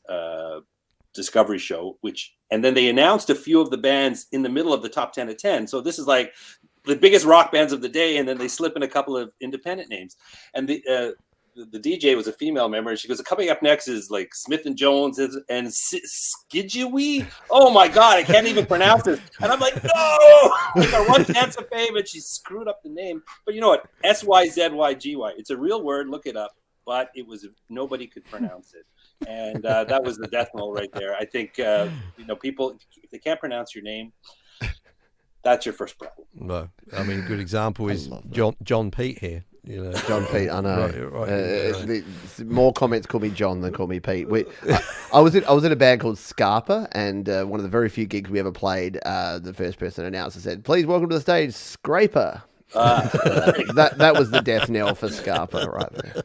Discovery show, and then they announced a few of the bands in the middle of the top 10 at 10. So this is like the biggest rock bands of the day, and then they slip in a couple of independent names. And the DJ was a female member, and she goes, coming up next is like Smith and Jones and Skidgewee. Oh my God, I can't even pronounce this. And I'm like, no, like our one chance of fame, and she screwed up the name. But you know what? Syzygy. It's a real word. Look it up. But nobody could pronounce it. And that was the death knell right there. I think, people, if they can't pronounce your name, that's your first problem. No, I mean, a good example is John Pete here. John Pete, I know. Right. More comments call me John than call me Pete. I was in a band called Scarpa, and one of the very few gigs we ever played, the first person announcer said, "Please welcome to the stage, Scraper." That was the death knell for Scarpa right there.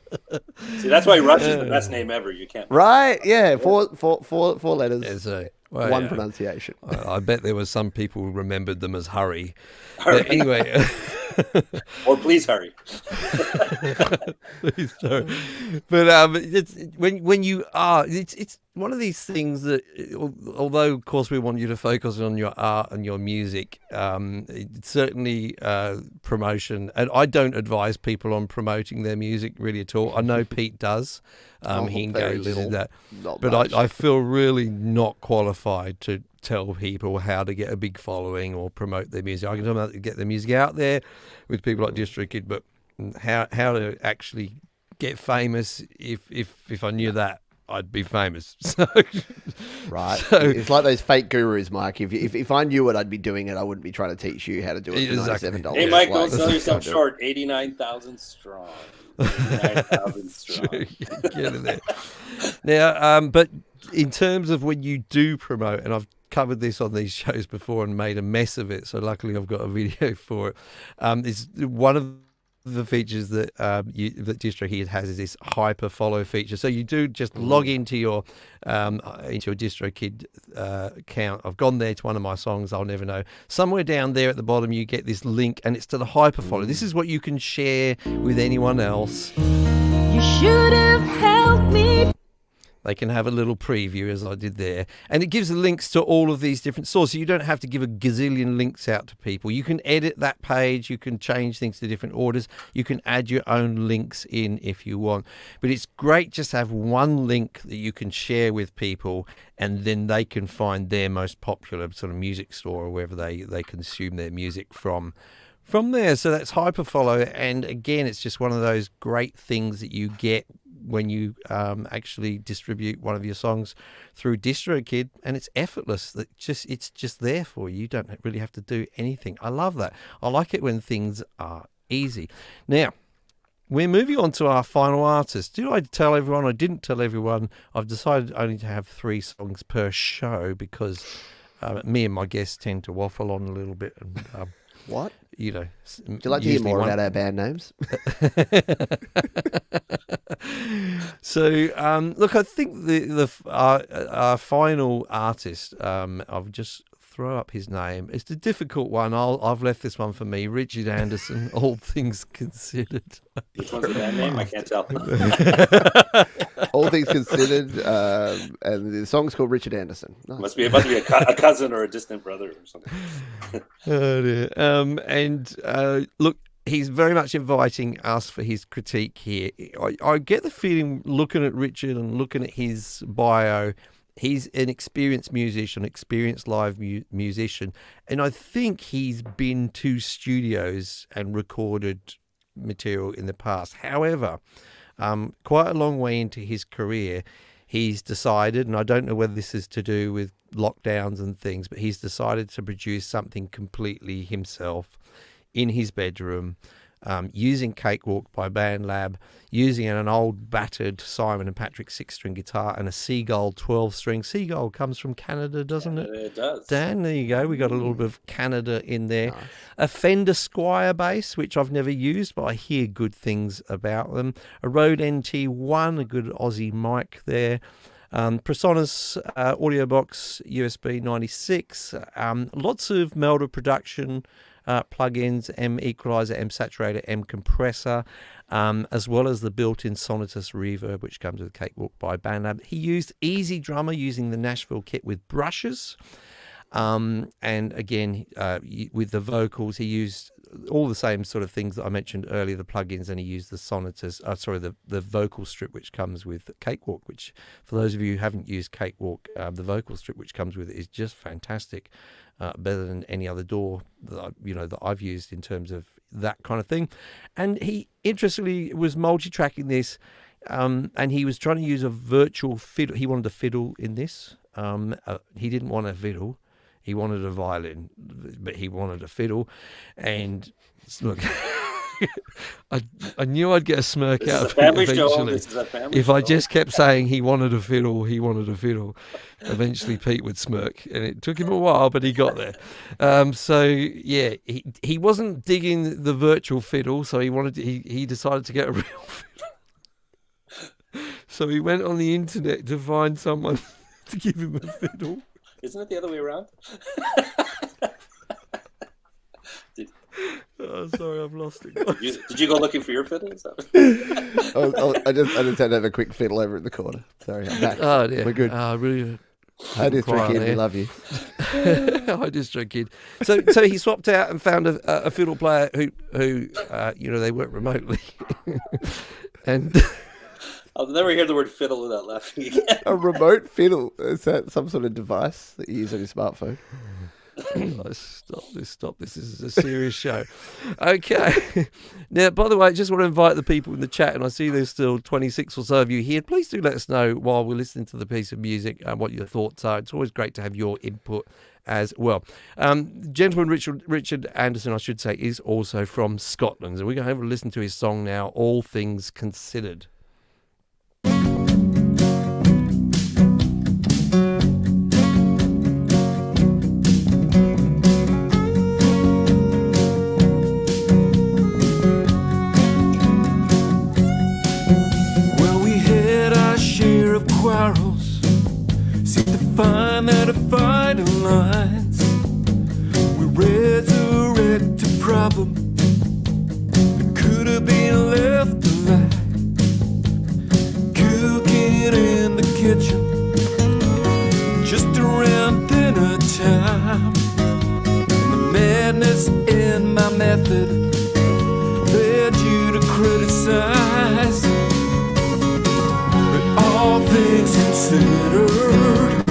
See, that's why Rush is the best name ever. You can't. Right? Yeah, four letters. One pronunciation. I bet there was some people who remembered them as Hurry. Anyway. Or please hurry. Please hurry. But it's when you are, it's one of these things that, although of course we want you to focus on your art and your music, it's certainly promotion. And I don't advise people on promoting their music really at all. I know Pete does. He engages in that, but I feel really not qualified to tell people how to get a big following or promote their music. I can tell them how to get their music out there with people like DistroKid, but how to actually get famous, if I knew that, I'd be famous. So, right. So, it's like those fake gurus, Mike. If I knew it, I'd be doing it. I wouldn't be trying to teach you how to do it for $97. Hey, Mike, don't sell yourself short. 89,000 strong. 89,000 strong. Get in there. Now, but in terms of when you do promote, and I've covered this on these shows before and made a mess of it, so luckily I've got a video for it. It's one of the features that that DistroKid has is this hyper follow feature. So you do just log into your DistroKid account. I've gone there to one of my songs, I'll Never Know. Somewhere down there at the bottom you get this link, and it's to the hyper follow. This is what you can share with anyone else. You should have helped me. They can have a little preview, as I did there. And it gives the links to all of these different sources. You don't have to give a gazillion links out to people. You can edit that page. You can change things to different orders. You can add your own links in if you want. But it's great just to have one link that you can share with people, and then they can find their most popular sort of music store or wherever they consume their music from there. So that's hyperfollow. And again, it's just one of those great things that you get when you actually distribute one of your songs through DistroKid, and it's effortless. It's just there for you. You don't really have to do anything. I love that. I like it when things are easy. Now, we're moving on to our final artist. Did I tell everyone? I didn't tell everyone. I've decided only to have 3 songs per show because me and my guests tend to waffle on a little bit. And what? You know, would you like to hear more about our band names? So, look, I think our final artist, I'll just throw up his name. It's a difficult one. I've left this one for me. Richard Anderson, All Things Considered. Which one's the band name? I can't tell. All Things Considered, and the song's called Richard Anderson. Nice. Must be a cousin or a distant brother or something. Oh dear. Look, he's very much inviting us for his critique here. I get the feeling, looking at Richard and looking at his bio, he's an experienced musician, experienced live musician, and I think he's been to studios and recorded material in the past. However, quite a long way into his career, he's decided, and I don't know whether this is to do with lockdowns and things, but he's decided to produce something completely himself in his bedroom, using Cakewalk by BandLab, using an old battered Simon and Patrick 6-string guitar and a Seagull 12-string. Seagull comes from Canada, doesn't it? It does. Dan, there you go. We got a little bit of Canada in there. Nice. A Fender Squier bass, which I've never used, but I hear good things about them. A Rode NT1, a good Aussie mic there. Presonus audio box USB 96. Lots of Melder production plugins, M equalizer, M saturator, M compressor, as well as the built-in Sonitus reverb, which comes with Cakewalk by BandLab. He used Easy Drummer using the Nashville kit with brushes. And again, with the vocals, he used all the same sort of things that I mentioned earlier, the plugins, and he used the Sonitus, the vocal strip which comes with Cakewalk, which for those of you who haven't used Cakewalk, the vocal strip which comes with it is just fantastic. Better than any other DAW that I've used in terms of that kind of thing. And he interestingly was multi-tracking this, and he was trying to use a virtual fiddle. He wanted a fiddle in this. He didn't want a fiddle. He wanted a violin, but he wanted a fiddle. And look, I knew I'd get a smirk out of it eventually. If I just kept saying he wanted a fiddle, eventually Pete would smirk. And it took him a while, but he got there. So yeah, he wasn't digging the virtual fiddle, so he decided to get a real fiddle. So he went on the internet to find someone to give him a fiddle. Isn't it the other way around? Oh, sorry, I've lost it. Did you go looking for your fiddle? I just had to have a quick fiddle over in the corner. Sorry, I'm back. Oh, dear. We're good. Really. Hi, District Kid. We love you. Hi, District Kid. So he swapped out and found a fiddle player who they work remotely, and. I'll never hear the word fiddle without laughing again. A remote fiddle? Is that some sort of device that you use on your smartphone? Stop. This is a serious show. Okay. Now, by the way, I just want to invite the people in the chat, and I see there's still 26 or so of you here. Please do let us know while we're listening to the piece of music what your thoughts are. It's always great to have your input as well. Gentleman Richard Anderson, I should say, is also from Scotland. So we're going to have a listen to his song now, All Things Considered. Quarrels seem to find that dividing lines. We resurrect a problem that could have been left alive. Cooking in the kitchen just around dinner time. The madness in my method led you to criticize. All things considered,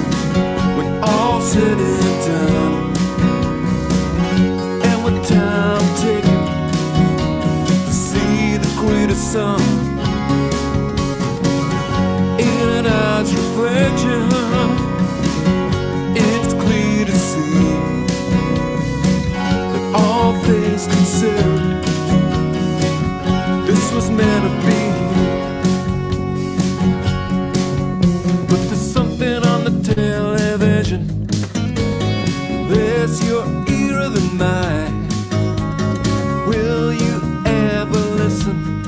when all said and done, and with time taken to see the greater sum in an eye's reflection, it's clear to see that all things considered, this was meant to be. Television, there's your ear than mine. Will you ever listen?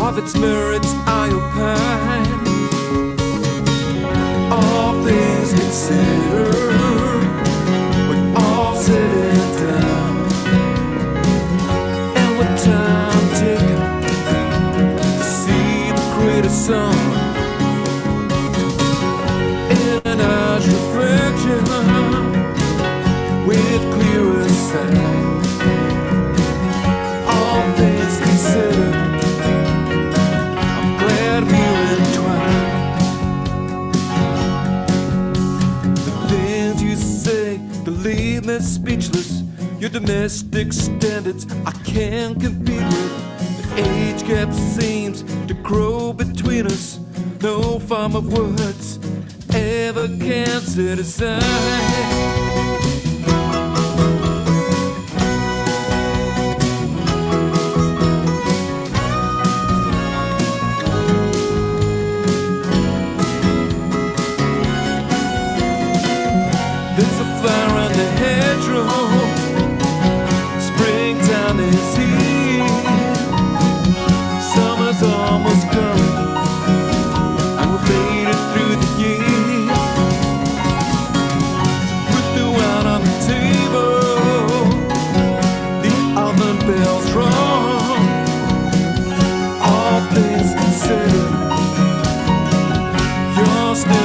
Of its merits I opine. All things considered, when all said and done, and with time taken to see the greater sum. Reflection with clearer sight. All things considered, I'm glad we're entwined. The things you say, believe me, speechless. Your domestic standards I can't compete with. The age gap seems to grow between us. No form of words ever can set aside.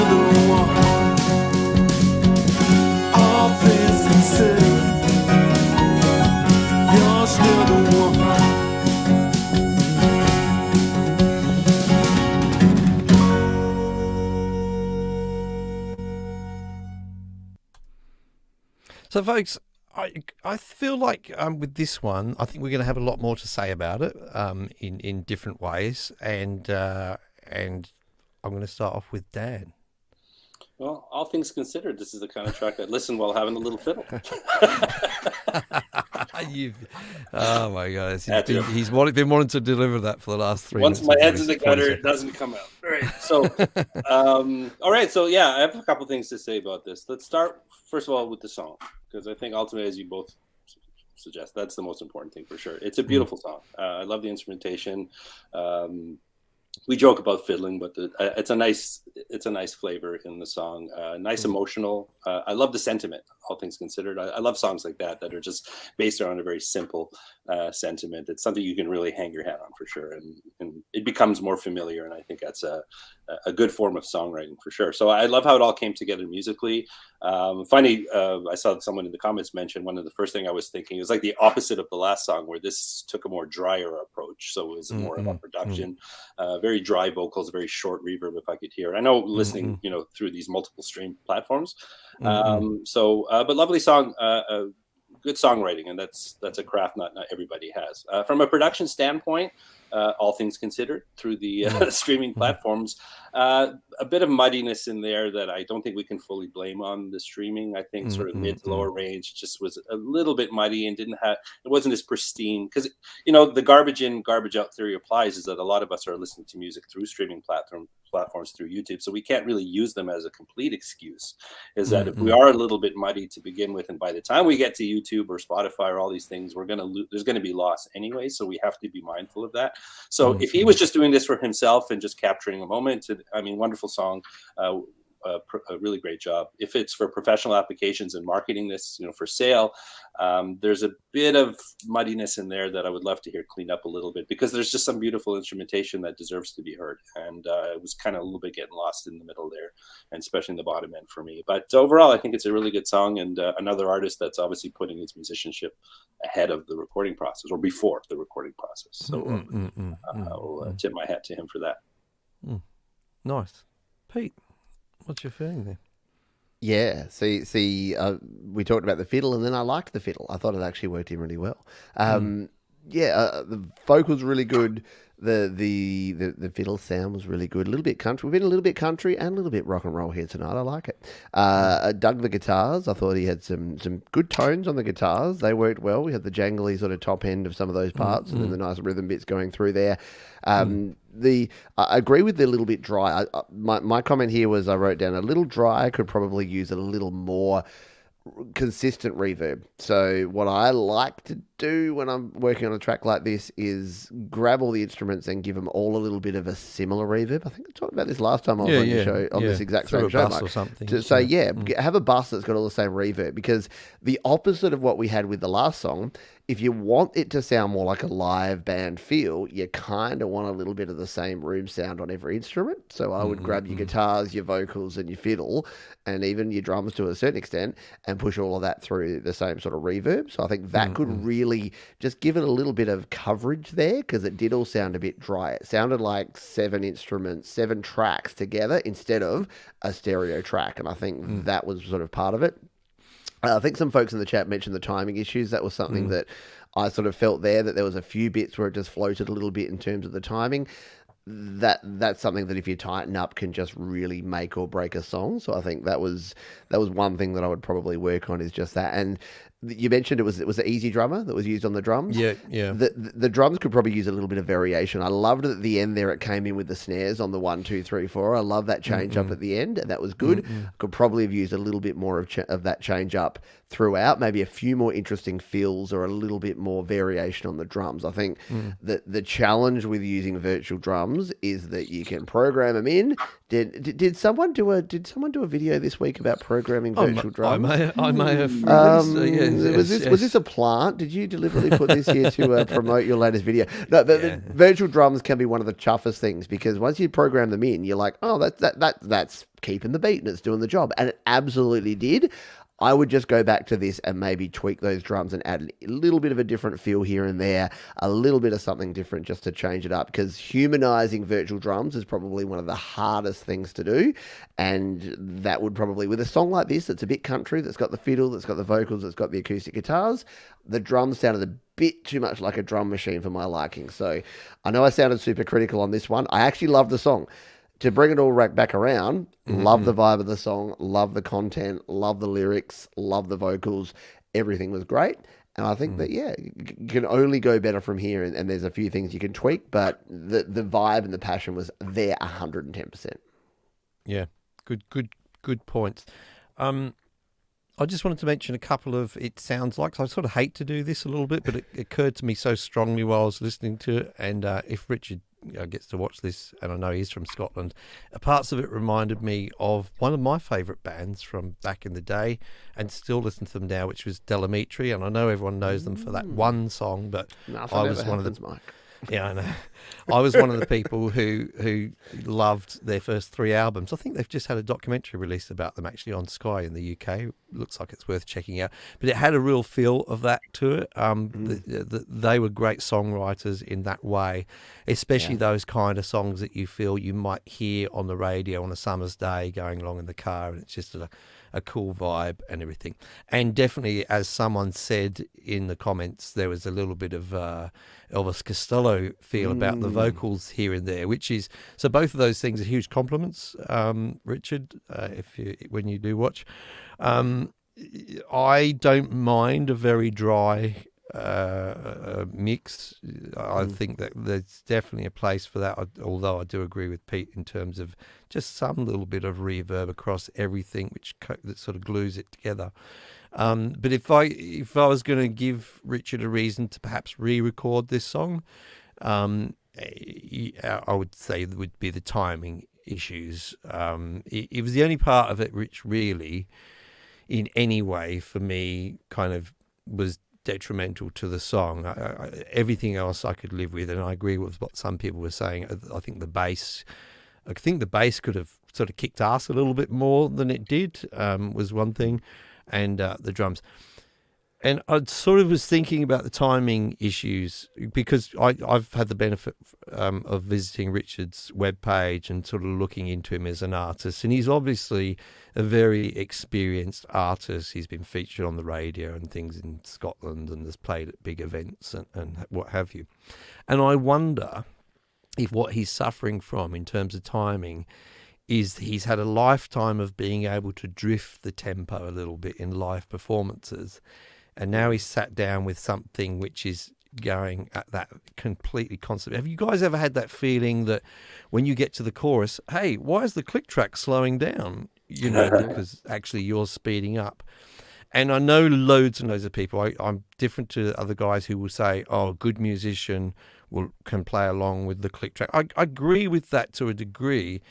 the one. All things considered, you're still the one. So, folks, I feel like with this one, I think we're going to have a lot more to say about it in different ways, and I'm going to start off with Dan. Well, all things considered, this is the kind of track I listen while having a little fiddle. Oh my God! He's been wanting to deliver that for the last 3 Once minutes. my head's in the gutter, it doesn't come out. All right. So, all right. So, yeah, I have a couple things to say about this. Let's start, first of all, with the song, because I think ultimately, as you both suggest, that's the most important thing for sure. It's a beautiful song. I love the instrumentation. We joke about fiddling, but it's a nice flavor in the song. Nice emotional. I love the sentiment. All things considered, I love songs like that are just based around a very simple sentiment. It's something you can really hang your hat on for sure, and it becomes more familiar. And I think that's a good form of songwriting for sure. So I love how it all came together musically. Funny, I saw someone in the comments mention one of the first thing I was thinking. It was like the opposite of the last song, where this took a more drier approach. So it was more of a production, very dry vocals, very short reverb. If I could hear, I know listening, through these multiple stream platforms. But lovely song. Good songwriting, and that's a craft not everybody has. From a production standpoint, all things considered, through the streaming platforms, a bit of muddiness in there that I don't think we can fully blame on the streaming. I think sort of mid to lower range just was a little bit muddy and it wasn't as pristine, because the garbage in, garbage out theory applies, is that a lot of us are listening to music through streaming platforms through YouTube, so we can't really use them as a complete excuse. Is that if we are a little bit muddy to begin with, and by the time we get to YouTube or Spotify or all these things, there's going to be loss anyway, so we have to be mindful of that. So if he was just doing this for himself and just capturing a moment, wonderful song, a really great job. If it's for professional applications and marketing this, for sale, there's a bit of muddiness in there that I would love to hear cleaned up a little bit, because there's just some beautiful instrumentation that deserves to be heard. And it was kind of a little bit getting lost in the middle there, and especially in the bottom end for me. But overall, I think it's a really good song, and another artist that's obviously putting his musicianship ahead of the recording process, or before the recording process. So I'll tip my hat to him for that. Nice. Pete, what's your feeling there? Yeah, see, we talked about the fiddle, and then I liked the fiddle. I thought it actually worked in really well. The vocals really good. The fiddle sound was really good. A little bit country. We've been a little bit country and a little bit rock and roll here tonight. I like it. I dug the guitars. I thought he had some good tones on the guitars. They worked well. We had the jangly sort of top end of some of those parts, and then the nice rhythm bits going through there. I agree with the little bit dry. My comment here was, I wrote down a little dry. Could probably use a little more consistent reverb. So what I like to do when I'm working on a track like this is grab all the instruments and give them all a little bit of a similar reverb. I think I talked about this last time I was on your show, on this exact same show, Mike, or something. to say, have a bus that's got all the same reverb, because the opposite of what we had with the last song, if you want it to sound more like a live band feel, you kind of want a little bit of the same room sound on every instrument. So I would grab your guitars, your vocals, and your fiddle, and even your drums to a certain extent, and push all of that through the same sort of reverb. So I think that could really just give it a little bit of coverage there, because it did all sound a bit dry. It sounded like 7 instruments, 7 tracks together instead of a stereo track. And I think that was sort of part of it. I think some folks in the chat mentioned the timing issues. That was something that I sort of felt there, that there was a few bits where it just floated a little bit in terms of the timing. That's something that if you tighten up can just really make or break a song. So I think that was one thing that I would probably work on, is just that. And you mentioned it was an easy drummer that was used on the drums. Yeah. The drums could probably use a little bit of variation. I loved it at the end there. It came in with the snares on the 1, 2, 3, 4. I love that change up at the end. That was good. Could probably have used a little bit more of that change up throughout, maybe a few more interesting fills or a little bit more variation on the drums. I think that the challenge with using virtual drums is that you can program them in. Did someone do a video this week about programming virtual drums? I may have. Was this a plant? Did you deliberately put this here to promote your latest video? No, the virtual drums can be one of the toughest things, because once you program them in, you're like, oh, that's keeping the beat and it's doing the job, and it absolutely did. I would just go back to this and maybe tweak those drums and add a little bit of a different feel here and there, a little bit of something different just to change it up, because humanizing virtual drums is probably one of the hardest things to do. And that would probably, with a song like this that's a bit country, that's got the fiddle, that's got the vocals, that's got the acoustic guitars, the drums sounded a bit too much like a drum machine for my liking. So I know I sounded super critical on this one. I actually love the song. To bring it all right back around, love the vibe of the song, love the content, love the lyrics, love the vocals. Everything was great. And I think that, you can only go better from here. And there's a few things you can tweak, but the vibe and the passion was there 110%. Yeah, good points. I just wanted to mention a couple of it sounds like. So I sort of hate to do this a little bit, but it occurred to me so strongly while I was listening to it. And if Richard gets to watch this, and I know he's from Scotland, parts of it reminded me of one of my favourite bands from back in the day, and still listen to them now, which was Delamitri. And I know everyone knows them for that one song, but I was one of the Mike. Yeah, I know. I was one of the people who loved their first 3 albums. I think they've just had a documentary released about them actually on Sky in the UK. Looks like it's worth checking out. But it had a real feel of that to it. They were great songwriters in that way, especially those kind of songs that you feel you might hear on the radio on a summer's day going along in the car, and it's just a cool vibe and everything. And definitely, as someone said in the comments, there was a little bit of Elvis Costello feel about the vocals here and there, which is, so both of those things are huge compliments, Richard, when you do watch. I don't mind a very dry mix. I think that there's definitely a place for that, although I do agree with Pete in terms of just some little bit of reverb across everything that sort of glues it together. But if I was going to give Richard a reason to perhaps re-record this song, I would say it would be the timing issues. It was the only part of it which really, in any way, for me, kind of was detrimental to the song. Everything else I could live with, and I agree with what some people were saying. I think the bass could have sort of kicked ass a little bit more than it did, was one thing, and the drums. And I sort of was thinking about the timing issues, because I've had the benefit of visiting Richard's webpage and sort of looking into him as an artist. And he's obviously a very experienced artist. He's been featured on the radio and things in Scotland, and has played at big events and what have you. And I wonder if what he's suffering from in terms of timing is he's had a lifetime of being able to drift the tempo a little bit in live performances. And now he's sat down with something which is going at that completely constant. Have you guys ever had that feeling that when you get to the chorus, hey, why is the click track slowing down? Because actually you're speeding up. And I know loads and loads of people. I'm different to other guys who will say, oh, a good musician can play along with the click track. I agree with that to a degree,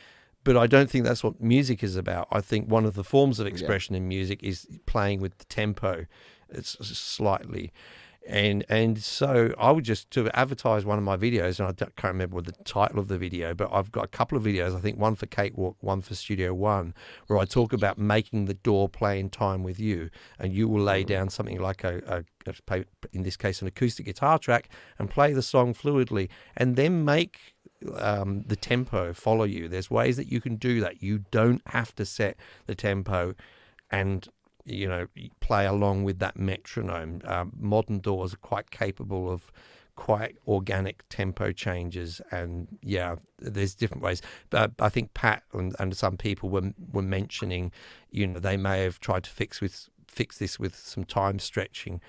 but I don't think that's what music is about. I think one of the forms of expression in music is playing with the tempo. It's slightly, and so I would just to advertise one of my videos, and I can't remember what the title of the video, but I've got a couple of videos. I think one for Cakewalk, one for Studio One, where I talk about making the door play in time with you, and you will lay down something like in this case an acoustic guitar track, and play the song fluidly, and then make the tempo follow you. There's ways that you can do that. You don't have to set the tempo and play along with that metronome. Modern doors are quite capable of quite organic tempo changes, and there's different ways. But I think Pat and some people were mentioning, they may have tried to fix this with some time stretching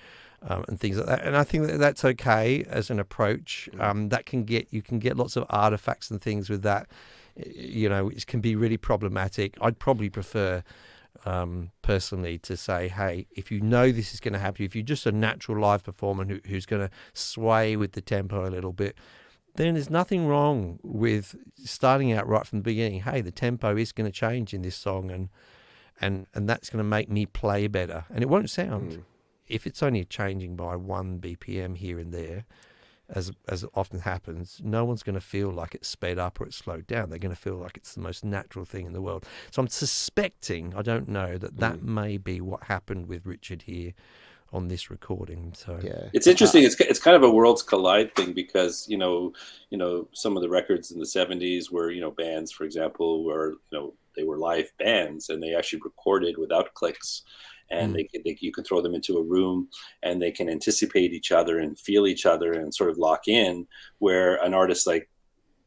and things like that. And I think that's okay as an approach. You can get lots of artifacts and things with that, which can be really problematic. I'd probably prefer personally, to say, hey, if you know this is going to happen, if you're just a natural live performer who's going to sway with the tempo a little bit, then there's nothing wrong with starting out right from the beginning. Hey, the tempo is going to change in this song, and that's going to make me play better. And it won't sound, if it's only changing by 1 BPM here and there, as often happens, no one's going to feel like it's sped up or it's slowed down. They're going to feel like it's the most natural thing in the world. So I'm suspecting, I don't know, that may be what happened with Richard here on this recording. So Yeah, it's interesting. It's kind of a worlds collide thing, because some of the records in the 70s were, bands, for example, were, they were live bands, and they actually recorded without clicks, and you can throw them into a room and they can anticipate each other and feel each other and sort of lock in, where an artist like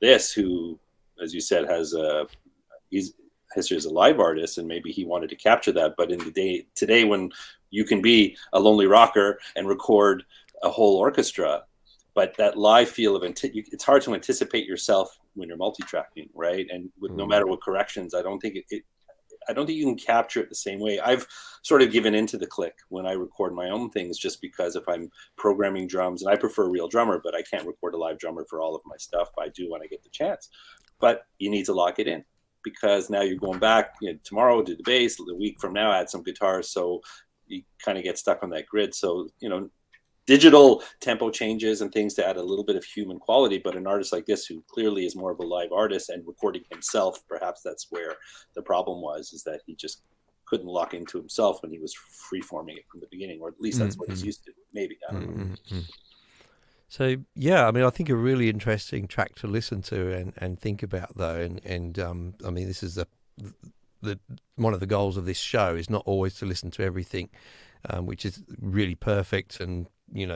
this, who, as you said, has he's history as a live artist, and maybe he wanted to capture that. But in the day today, when you can be a lonely rocker and record a whole orchestra, but that live feel of it's hard to anticipate yourself when you're multi-tracking, right? And no matter what corrections, I don't think I don't think you can capture it the same way. I've sort of given into the click when I record my own things, just because if I'm programming drums, and I prefer a real drummer, but I can't record a live drummer for all of my stuff. I do when I get the chance, but you need to lock it in, because now you're going back, tomorrow do the bass, the week from now add some guitars, so you kind of get stuck on that grid. So digital tempo changes and things to add a little bit of human quality, but an artist like this, who clearly is more of a live artist and recording himself, perhaps that's where the problem was, is that he just couldn't lock into himself when he was free-forming it from the beginning, or at least that's what he's used to, maybe, I don't know. So yeah, I mean, I think a really interesting track to listen to and think about, though, and I mean, this is the one of the goals of this show is not always to listen to everything, which is really perfect and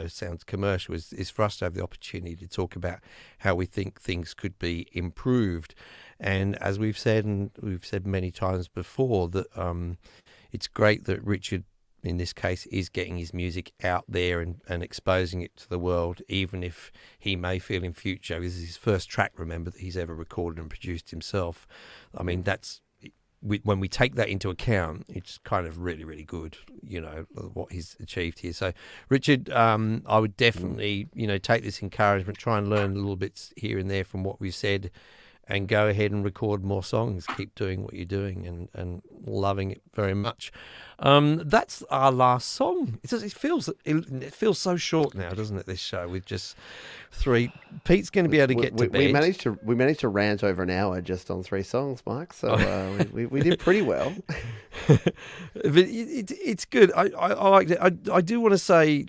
sounds commercial. Is for us to have the opportunity to talk about how we think things could be improved. And as we've said, and we've said many times before, that it's great that Richard, in this case, is getting his music out there and exposing it to the world, even if he may feel in future, this is his first track, remember, that he's ever recorded and produced himself. I mean, when we take that into account, it's kind of really, really good, what he's achieved here. So, Richard, I would definitely, take this encouragement, try and learn little bits here and there from what we've said, and go ahead and record more songs. Keep doing what you're doing and loving it very much. That's our last song. It feels so short now, doesn't it, this show, with just 3. Pete's going to be able to get to bed. We managed to rant over an hour just on 3 songs, Mike. So we did pretty well. But it's good. I like it. I do want to say,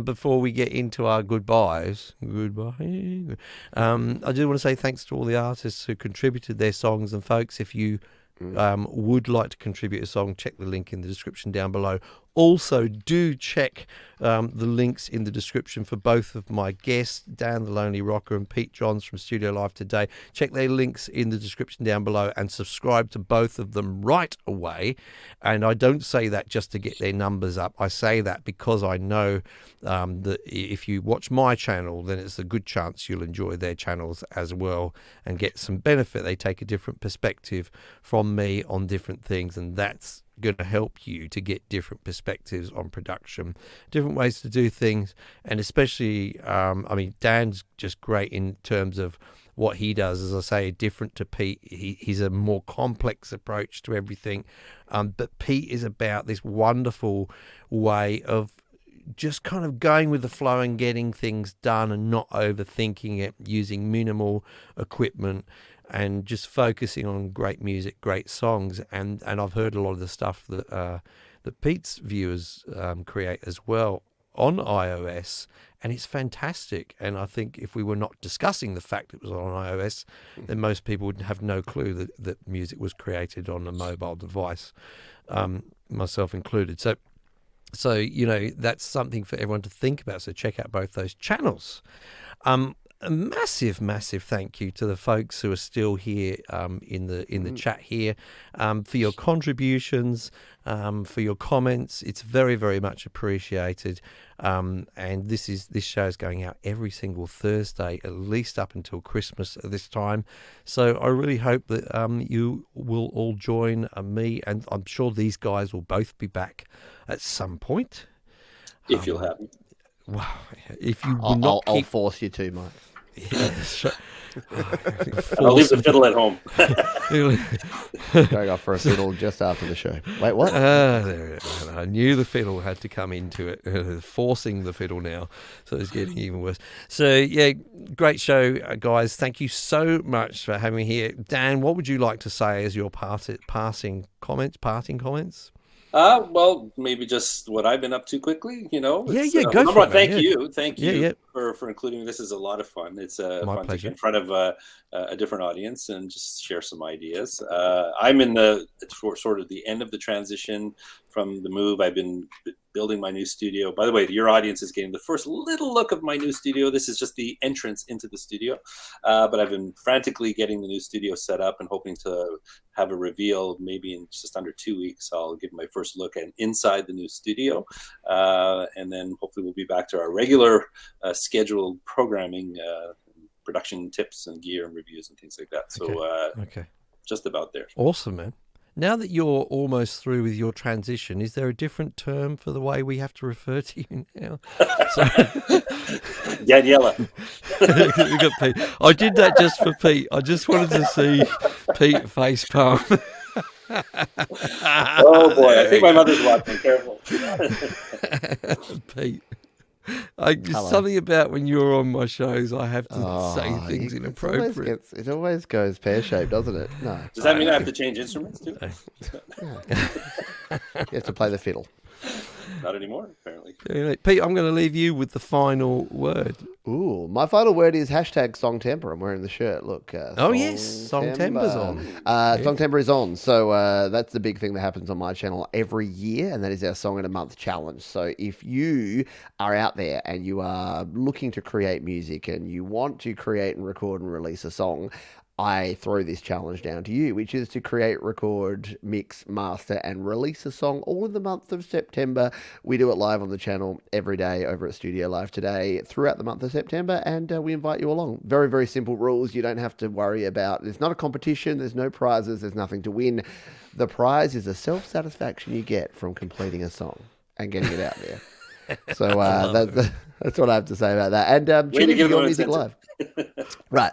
before we get into our goodbyes, I do want to say thanks to all the artists who contributed their songs. And folks, if you would like to contribute a song, check the link in the description down below. Also, do check the links in the description for both of my guests, Dan the Lonely Rocker and Pete Johns from Studio Live Today. Check their links in the description down below and subscribe to both of them right away. And I don't say that just to get their numbers up. I say that because I know that if you watch my channel, then it's a good chance you'll enjoy their channels as well and get some benefit. They take a different perspective from me on different things, and that's going to help you to get different perspectives on production, different ways to do things. And especially, Dan's just great in terms of what he does, as I say, different to Pete. He's a more complex approach to everything. But Pete is about this wonderful way of just kind of going with the flow and getting things done and not overthinking it, using minimal equipment and just focusing on great music, great songs. And I've heard a lot of the stuff that Pete's viewers create as well on iOS, and it's fantastic. And I think if we were not discussing the fact it was on iOS, then most people would have no clue that music was created on a mobile device, myself included. So that's something for everyone to think about. So check out both those channels. a massive thank you to the folks who are still here in the chat here, for your contributions, for your comments. It's very, very much appreciated. And this show is going out every single Thursday, at least up until Christmas at this time. So I really hope that you will all join me, and I'm sure these guys will both be back at some point. If you'll have me. Wow! If you will not I'll force you to, Mike. Yeah, sure. I'll leave the fiddle at home. Going off for a fiddle just after the show. Wait, what? I knew the fiddle had to come into it. Forcing the fiddle now, so it's getting even worse. So yeah, great show, guys. Thank you so much for having me here. Dan, what would you like to say as your parting comments? Well, maybe just what I've been up to quickly, Go for it. Thank you for including me. This is a lot of fun. It's My fun pleasure. to get in front of a different audience and just share some ideas. I'm in the sort of the end of the transition from the move. I've been building my new studio. By the way, your audience is getting the first little look of my new studio. This is just the entrance into the studio. But I've been frantically getting the new studio set up and hoping to have a reveal maybe in just under 2 weeks. I'll give my first look inside the new studio. And then hopefully we'll be back to our regular scheduled programming, production tips and gear and reviews and things like that. So Okay. Just about there. Awesome, man. Now that you're almost through with your transition, is there a different term for the way we have to refer to you now? Daniela. We got Pete. I did that just for Pete. I just wanted to see Pete face palm. Oh boy, I think my mother's watching. Careful. Pete. Something about when you're on my shows, I have to say things inappropriate. It always goes pear-shaped, doesn't it? No. Does that mean I have to change instruments too? You have to play the fiddle. Not anymore, apparently. Pete, I'm going to leave you with the final word. Ooh, my final word is #Songtember. I'm wearing the shirt. Look. Songtember's on. Songtember is on. So that's the big thing that happens on my channel every year, and that is our Song in a Month challenge. So if you are out there and you are looking to create music and you want to create and record and release a song, I throw this challenge down to you, which is to create, record, mix, master, and release a song all in the month of September. We do it live on the channel every day over at Studio Live Today throughout the month of September, and we invite you along. Very, very simple rules. You don't have to worry about. It's not a competition. There's no prizes. There's nothing to win. The prize is a self-satisfaction you get from completing a song and getting it out there. So that's what I have to say about that. And tune into Your Music Live. Right.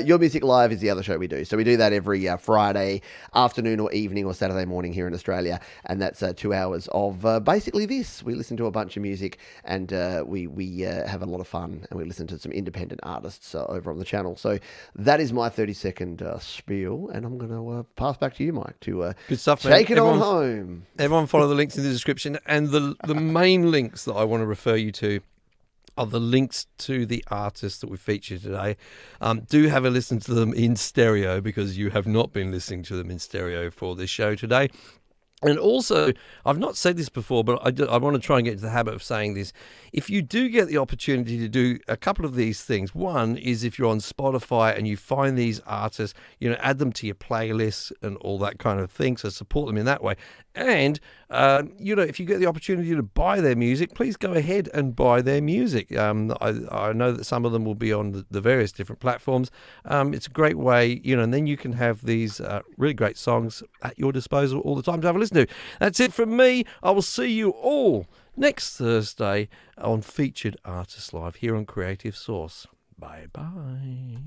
Your Music Live is the other show we do. So we do that every Friday afternoon or evening or Saturday morning here in Australia. And that's 2 hours of basically this. We listen to a bunch of music and we have a lot of fun, and we listen to some independent artists over on the channel. So that is my 30-second spiel. And I'm going to pass back to you, Mike, to Good stuff, take man. it on home. Everyone follow the links in the description. And the main links that I want to refer you to are the links to the artists that we featured today. Do have a listen to them in stereo, because you have not been listening to them in stereo for this show today. And also, I've not said this before, but I want to try and get into the habit of saying this. If you do get the opportunity to do a couple of these things, one is if you're on Spotify and you find these artists, add them to your playlists and all that kind of thing. So support them in that way. And, if you get the opportunity to buy their music, please go ahead and buy their music. I know that some of them will be on the various different platforms. It's a great way, and then you can have these really great songs at your disposal all the time to have a listen to. That's it from me. I will see you all next Thursday on Featured Artists Live here on Creative Source. Bye-bye.